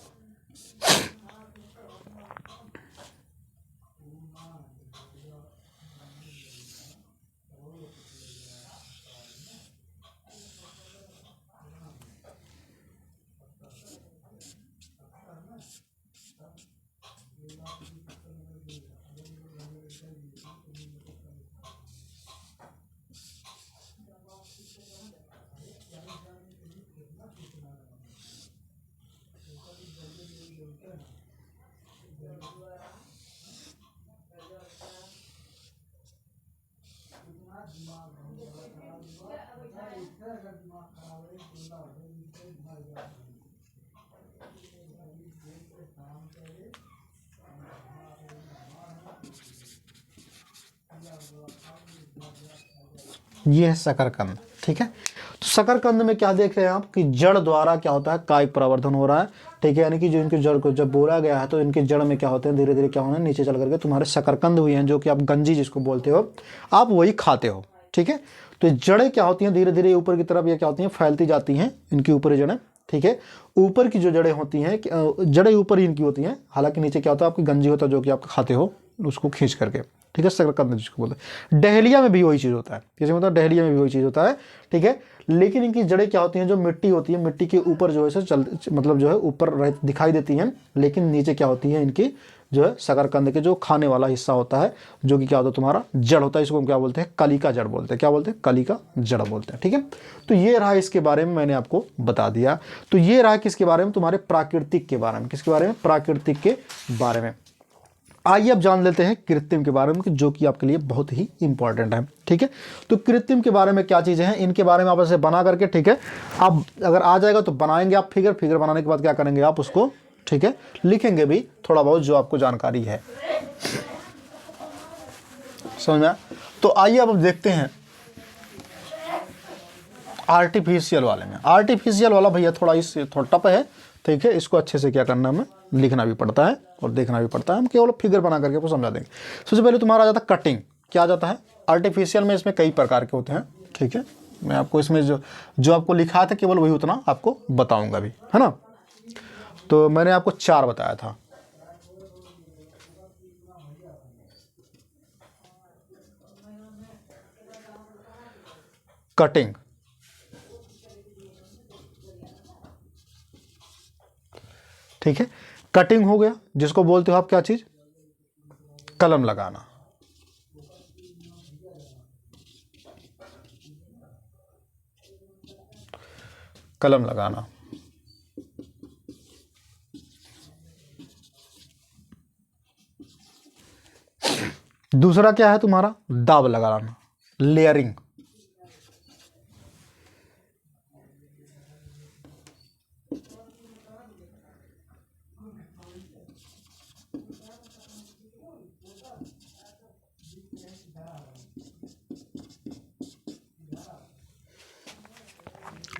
ये है शकरकंद। ठीक है, तो शकरकंद में क्या देख रहे हैं आप कि जड़ द्वारा क्या होता है, कायिक प्रवर्धन हो रहा है। ठीक है, यानी कि जो इनके जड़ को जब बोला गया है तो इनके जड़ में क्या होते हैं, धीरे धीरे क्या होना है, नीचे चल करके तुम्हारे शकरकंद हुए हैं, जो कि आप गंजी जिसको बोलते हो, आप वही खाते हो। ठीक है, तो ये जड़ें क्या होती हैं, धीरे धीरे ऊपर की तरफ ये क्या होती हैं, फैलती जाती हैं, इनकी ऊपरी जड़ें। ठीक है, ऊपर की जो जड़ें होती हैं, जड़ें ऊपर ही इनकी होती हैं, हालांकि नीचे क्या होता है, आपकी गंजी होता है जो कि आप खाते हो उसको खींच करके। ठीक है, शकरकंद जिसको बोलते हैं। डहेलिया में भी वही चीज़ होता है, जैसे मतलब डहेलिया में भी वही चीज़ होता है। ठीक है, लेकिन इनकी जड़ें क्या होती हैं, जो मिट्टी होती है, मिट्टी के ऊपर जो है चल मतलब जो है ऊपर दिखाई देती हैं, लेकिन नीचे क्या होती है, इनकी जो है शकरकंद के जो खाने वाला हिस्सा होता है, जो कि क्या होता है, तुम्हारा जड़ होता है, इसको हम क्या बोलते हैं, कली का जड़ बोलते हैं। क्या बोलते हैं, कली का जड़ बोलते हैं। ठीक है, तो ये रहा इसके बारे में, मैंने आपको बता दिया। तो ये रहा किसके बारे में, तुम्हारे प्राकृतिक के बारे में। किसके बारे में, प्राकृतिक के बारे में। आइए अब जान लेते हैं कृत्रिम के बारे में, जो कि आपके लिए बहुत ही इंपॉर्टेंट है। ठीक है, तो कृत्रिम के बारे में क्या चीज़ें हैं, इनके बारे में आप ऐसे बना करके, ठीक है, अब अगर आ जाएगा तो बनाएंगे आप फिगर बनाने के बाद क्या करेंगे आप उसको, ठीक है, लिखेंगे भी थोड़ा बहुत जो आपको जानकारी है, समझ में। तो आइए अब देखते हैं आर्टिफिशियल वाले में। आर्टिफिशियल वाला भैया थोड़ा टफ है। ठीक है, इसको अच्छे से क्या करना, हमें लिखना भी पड़ता है और देखना भी पड़ता है। हम केवल फिगर बना करके आपको समझा देंगे। सबसे पहले तुम्हारा आ जाता है कटिंग। क्या आ जाता है, आर्टिफिशियल में इसमें कई प्रकार के होते हैं। ठीक है, मैं आपको इसमें जो आपको लिखा था केवल वही उतना आपको बताऊंगा भी, है ना। तो मैंने आपको 4 बताया था। कटिंग, ठीक है, कटिंग हो गया, जिसको बोलते हो आप क्या चीज, कलम लगाना। कलम लगाना। दूसरा क्या है तुम्हारा, दाब लगाना, लेयरिंग।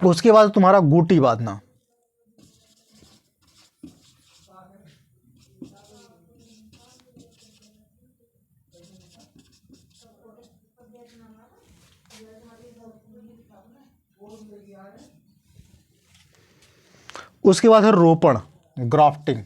उसके बाद तुम्हारा गूटी बांधना। उसके बाद है रोपण, ग्राफ्टिंग।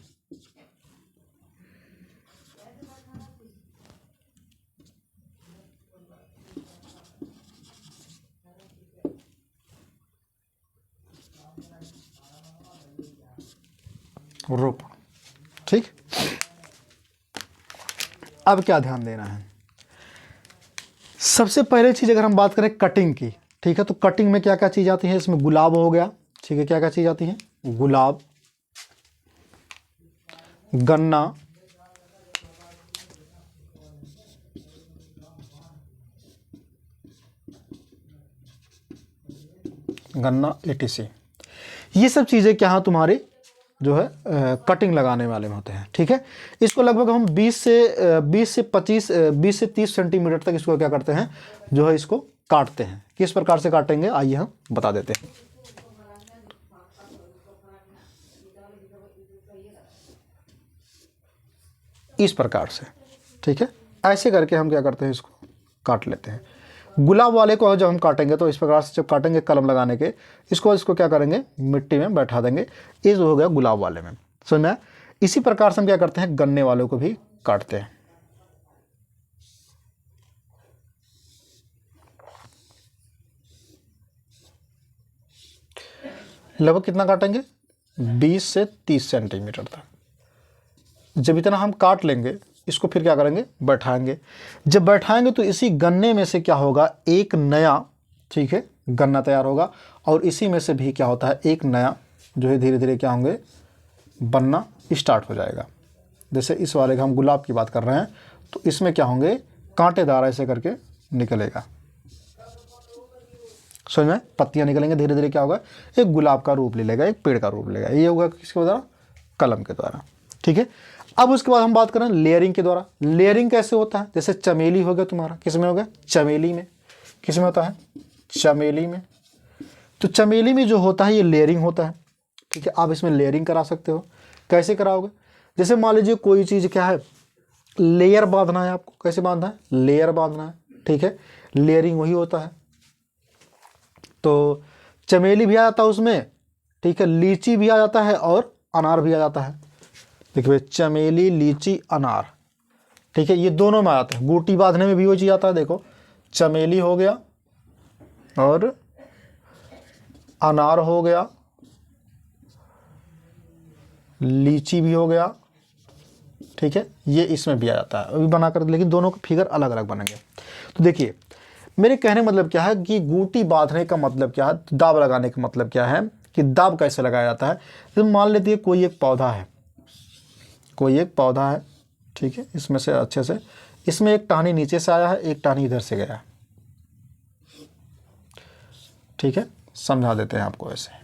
रोपण, ठीक। अब क्या ध्यान देना है, सबसे पहले चीज अगर हम बात करें कटिंग की, ठीक है, तो कटिंग में क्या क्या चीज आती है, इसमें गुलाब हो गया। ठीक है, क्या क्या चीज आती है, गुलाब, गन्ना, गन्ना एटीसी, ये सब चीजें क्या है तुम्हारी जो है कटिंग लगाने वाले में होते हैं। ठीक है, इसको लगभग हम 20 से 30 सेंटीमीटर तक इसको क्या करते हैं, जो है इसको काटते हैं। किस प्रकार से काटेंगे आइए हम बता देते हैं। इस प्रकार से, ठीक है, ऐसे करके हम क्या करते हैं, इसको काट लेते हैं। गुलाब वाले को जब हम काटेंगे तो इस प्रकार से जब काटेंगे कलम लगाने के, इसको क्या करेंगे, मिट्टी में बैठा देंगे। ये जो हो गया गुलाब वाले में, समझ में। इसी प्रकार से हम क्या करते हैं, गन्ने वालों को भी काटते हैं। लगभग कितना काटेंगे, 20 से 30 सेंटीमीटर तक। जब इतना हम काट लेंगे, इसको फिर क्या करेंगे, बैठाएंगे। जब बैठाएंगे तो इसी गन्ने में से क्या होगा, एक नया, ठीक है, गन्ना तैयार होगा। और इसी में से भी क्या होता है, एक नया जो है धीरे धीरे क्या होंगे, बनना स्टार्ट हो जाएगा। जैसे इस वाले का हम गुलाब की बात कर रहे हैं, तो इसमें क्या होंगे, कांटेदार ऐसे करके निकलेगा, समझ में? पत्तियां निकलेंगे, धीरे धीरे क्या होगा, एक गुलाब का रूप ले लेगा, एक पेड़ का रूप लेगा। ये होगा किसके द्वारा? कलम के द्वारा। ठीक है, अब उसके बाद हम बात करें लेयरिंग के द्वारा। लेयरिंग कैसे होता है? जैसे चमेली हो गया तुम्हारा, किस में हो गया? चमेली में। किस में होता है? चमेली में। तो चमेली में जो होता है ये लेयरिंग होता है। ठीक है, आप इसमें लेयरिंग करा सकते हो। कैसे कराओगे? जैसे मान लीजिए कोई चीज़ क्या है, लेयर बांधना है आपको। कैसे बांधना है? लेयर बांधना है। ठीक है, लेयरिंग वही होता है। तो चमेली भी आ जाता है उसमें, ठीक है, लीची भी आ जाता है और अनार भी आ जाता है। देखिए चमेली, लीची, अनार, ठीक है, ये दोनों में आते हैं। बूटी बांधने में भी वो चीज़ आता है। देखो चमेली हो गया और अनार हो गया, लीची भी हो गया। ठीक है, ये इसमें भी आ जाता है अभी बनाकर, लेकिन दोनों के फिगर अलग अलग बनेंगे। तो देखिए मेरे कहने का मतलब क्या है कि बूटी बांधने का मतलब क्या है, दाब लगाने का मतलब क्या है, कि दाब कैसे लगाया जाता है। तो मान लेते हैं कोई एक पौधा है, कोई एक पौधा है, ठीक है, इसमें से अच्छे से, इसमें एक टहनी नीचे से आया है, एक टहनी इधर से गया। ठीक है, समझा देते हैं आपको ऐसे।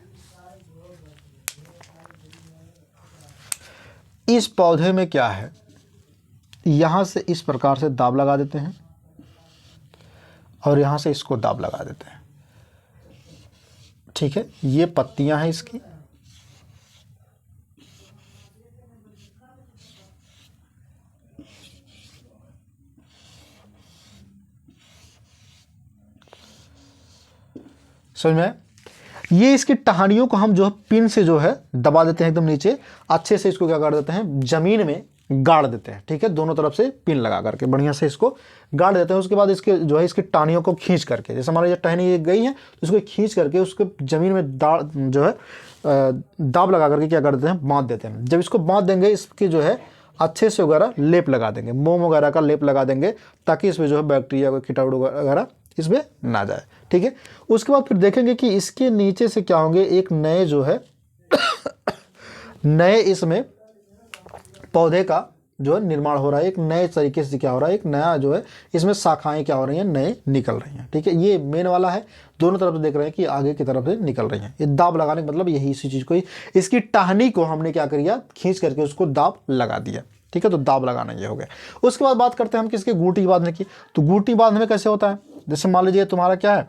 इस पौधे में क्या है, यहां से इस प्रकार से दाब लगा देते हैं और यहां से इसको दाब लगा देते हैं। ठीक है, ये पत्तियां हैं इसकी, समझ में? ये इसकी टहनियों को हम जो है पिन से जो है दबा देते हैं एकदम नीचे, अच्छे से इसको क्या कर देते हैं, जमीन में गाड़ देते हैं। ठीक है, दोनों तरफ से पिन लगा करके बढ़िया से इसको गाड़ देते हैं। उसके बाद इसके जो है इसकी टहनियों को खींच करके, जैसे हमारी ये टहनी ये गई है तो इसको खींच करके उसके जमीन में जो है दाब लगा करके क्या कर देते हैं, बांध देते हैं। जब इसको बांध देंगे, इसके जो है अच्छे से वगैरह लेप लगा देंगे, मोम वगैरह का लेप लगा देंगे, ताकि इसमें जो है बैक्टीरिया कीटाणु वगैरह इसमें ना जाए। ठीक है, उसके बाद फिर देखेंगे कि इसके नीचे से क्या होंगे, एक नए जो है नए इसमें पौधे का जो है निर्माण हो रहा है, एक नए तरीके से क्या हो रहा है, एक नया जो है इसमें शाखाएं क्या हो रही हैं, नए निकल रही हैं। ठीक है, ये मेन वाला है, दोनों तरफ से देख रहे हैं कि आगे की तरफ से निकल रही हैं। ये दाब लगाने का मतलब यही, इसी चीज़ को ही, इसकी टहनी को हमने क्या किया, खींच करके उसको दाब लगा दिया। ठीक है, तो दाब लगाना ये हो गया। उसके बाद बात करते हैं हम किसके, गूटी बांधने की। तो गूटी बांधने में कैसे होता है, जैसे मान लीजिए तुम्हारा क्या है,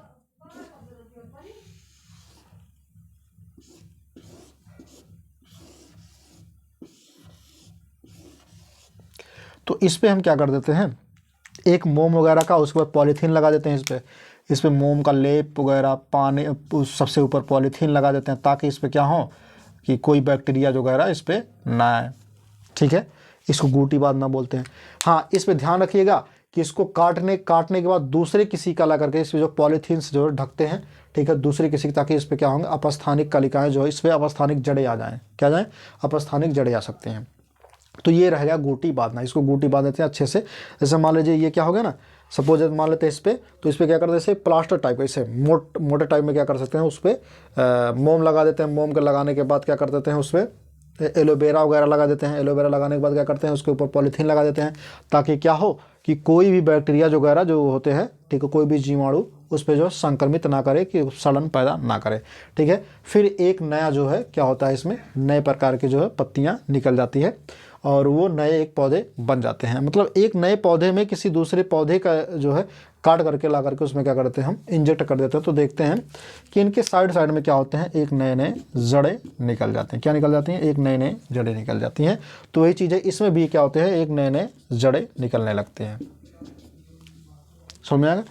तो इस पे हम क्या कर देते हैं, एक मोम वगैरह का, उसके बाद पॉलीथीन लगा देते हैं इस पे मोम का लेप वगैरह, पानी सबसे ऊपर पॉलीथीन लगा देते हैं, ताकि इस पे क्या हो कि कोई बैक्टीरिया जो वगैरह इस पे ना आए। ठीक है, इसको गूटी बांधना बोलते हैं। हाँ, इस पे ध्यान रखिएगा कि इसको काटने के बाद दूसरे किसी का ला करके इस पे जो पॉलीथीन से जो ढकते हैं, ठीक है, दूसरे किसी, ताकि इस पे क्या होंगे, अपस्थानिक कलिकाएं जो है, इस पे अपस्थानिक जड़ें आ जाएं, क्या जाएं, अपस्थानिक जड़ें आ सकते हैं। तो ये रहेगा गूटी बांधना, इसको गूटी बांध देते हैं अच्छे से। जैसे मान लीजिए ये क्या हो गया ना, सपोज मान लेते हैं इस पे, तो इस पे क्या करते हैं, जैसे प्लास्टर टाइप का, इसे मोटे टाइप में क्या कर सकते हैं, उस पर मोम लगा देते हैं। मोम के लगाने के बाद क्या कर देते हैं, उस पर एलोवेरा वगैरह लगा देते हैं। एलोवेरा लगाने के बाद क्या करते हैं, उसके ऊपर पॉलीथीन लगा देते हैं, ताकि क्या हो कि कोई भी बैक्टीरिया जो वगैरह जो होते हैं, ठीक है, कोई भी जीवाणु उस पर जो संक्रमित ना करे, कि सड़न पैदा ना करे। ठीक है, फिर एक नया जो है क्या होता है, इसमें नए प्रकार की जो है पत्तियां निकल जाती है और वो नए एक पौधे बन जाते हैं। मतलब एक नए पौधे में किसी दूसरे पौधे का जो है काट करके ला करके उसमें क्या करते हैं, हम इंजेक्ट कर देते हैं। तो देखते हैं कि इनके साइड साइड में क्या होते हैं, एक नए नए जड़ें निकल जाते हैं। क्या निकल जाती हैं, एक नए नए जड़ें निकल जाती हैं। तो वही चीज़ है, इसमें भी क्या होते हैं, एक नए नए जड़ें निकलने लगते हैं। समझ में आएगा?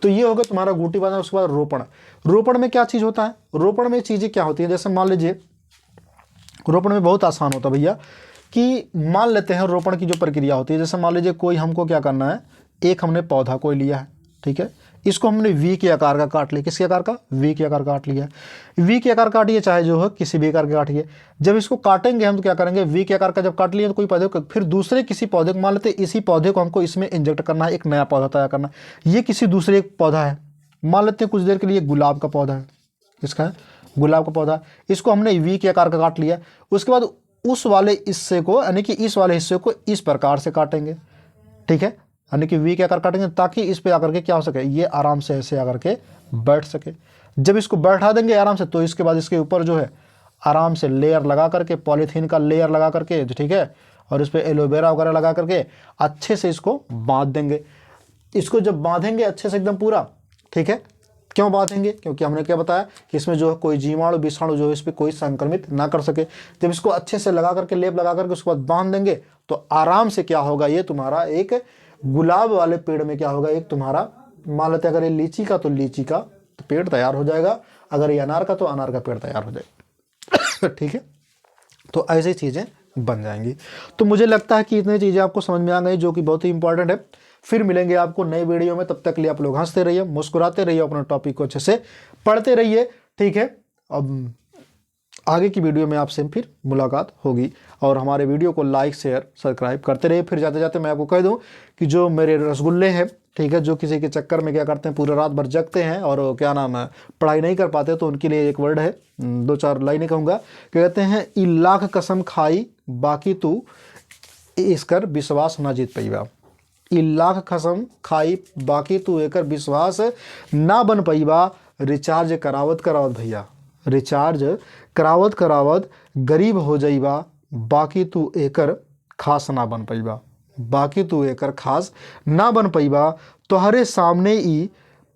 तो ये होगा तुम्हारा गूटी बांधना। उसके बाद रोपण। रोपण में क्या चीज़ होता है, रोपण में चीज़ें क्या होती है, जैसे मान लीजिए रोपण में बहुत आसान होता है भैया, कि मान लेते हैं रोपण की जो प्रक्रिया होती है, जैसे मान लीजिए कोई हमको क्या करना है, एक हमने पौधा कोई लिया है, ठीक है, इसको हमने वी के आकार का काट लिया। किसके आकार का, वी के आकार काट लिया। वी के आकार काटिए, चाहे जो है किसी भी आकार के काटिए। जब इसको काटेंगे हम तो क्या करेंगे, वी के आकार का जब काट लिया तो कोई पौधे को, फिर दूसरे किसी पौधे को, मान लेते हैं इसी पौधे को हमको इसमें इंजेक्ट करना है, एक नया पौधा तैयार करना है। ये किसी दूसरे पौधा है, मान लेते हैं कुछ देर के लिए गुलाब का पौधा है, इसका है गुलाब का पौधा, इसको हमने वी के आकार का काट लिया। उसके बाद उस वाले हिस्से को, यानी कि इस वाले हिस्से को इस प्रकार से काटेंगे। ठीक है, यानी कि वी के आकार काटेंगे, ताकि इस पे आकर के क्या हो सके, ये आराम से ऐसे आकर के बैठ सके। जब इसको बैठा देंगे आराम से, तो इसके बाद इसके ऊपर जो है आराम से लेयर लगा करके, पॉलीथीन का लेयर लगा करके, ठीक है, और इस पर एलोवेरा वगैरह लगा करके अच्छे से इसको बांध देंगे। इसको जब बांधेंगे अच्छे से एकदम पूरा, ठीक है, क्यों बांधेंगे? क्योंकि हमने क्या बताया कि इसमें जो है कोई जीवाणु विषाणु जो है इस पर कोई संक्रमित ना कर सके। जब इसको अच्छे से लगा करके, लेप लगा करके उसके बाद बांध देंगे, तो आराम से क्या होगा, ये तुम्हारा एक गुलाब वाले पेड़ में क्या होगा, एक तुम्हारा मान लेते अगर ये लीची का तो लीची का तो पेड़ तैयार हो जाएगा, अगर ये अनार का तो अनार का पेड़ तैयार हो जाएगा। ठीक है, तो ऐसी चीज़ें बन जाएंगी। तो मुझे लगता है कि इतनी चीज़ें आपको समझ में आ गई, जो कि बहुत ही इंपॉर्टेंट है। फिर मिलेंगे आपको नए वीडियो में, तब तक के लिए आप लोग हंसते रहिए, मुस्कुराते रहिए, अपना टॉपिक को अच्छे से पढ़ते रहिए। ठीक है, अब आगे की वीडियो में आपसे फिर मुलाकात होगी, और हमारे वीडियो को लाइक शेयर सब्सक्राइब करते रहिए। फिर जाते जाते मैं आपको कह दूं कि जो मेरे रसगुल्ले हैं, ठीक है, जो किसी के चक्कर में क्या करते हैं, पूरा रात भर जगते हैं और क्या नाम है, पढ़ाई नहीं कर पाते, तो उनके लिए एक वर्ड है, 2-4 लाइनें कहूँगा। क्या कहते हैं, ई लाख कसम खाई बाकी तू इसकर विश्वास ना जीत पैबा। ई लाख कसम खाई बाकी तू एकर विश्वास ना बन पैबा। रिचार्ज करावत करावत भैया, रिचार्ज करावत करावत गरीब हो जाइबा, बाकी तू एकर खास ना बन पैबा, बाकी तू एकर खास ना बन पैबा। तोहरे सामने ही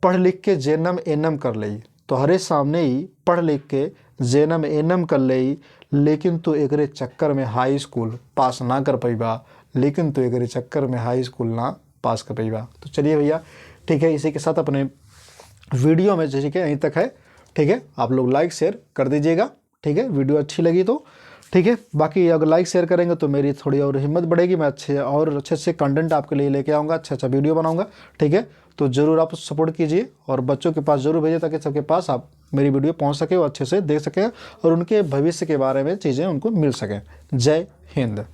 पढ़ लिख के जेनम एनम कर लई, तोहरे सामने ही पढ़ लिख के जेनम एनम कर लई, लेकिन तू एकरे चक्कर में हाई स्कूल पास ना कर पैबा, लेकिन तू एकरे चक्कर में हाई स्कूल ना पास कर पैबा। तो चलिए भैया, ठीक है, इसी के साथ अपने वीडियो में जैसे कि यहीं तक है, ठीक है, आप लोग लाइक शेयर कर दीजिएगा। ठीक है, वीडियो अच्छी लगी तो ठीक है, बाकी अगर लाइक शेयर करेंगे तो मेरी थोड़ी और हिम्मत बढ़ेगी, मैं अच्छे कंटेंट आपके लिए लेके आऊँगा, अच्छा वीडियो बनाऊँगा। ठीक है, तो ज़रूर आप सपोर्ट कीजिए और बच्चों के पास ज़रूर भेजिए, ताकि सबके पास आप मेरी वीडियो पहुँच सके, वो अच्छे से देख सकें और उनके भविष्य के बारे में चीज़ें उनको मिल सकें। जय हिंद।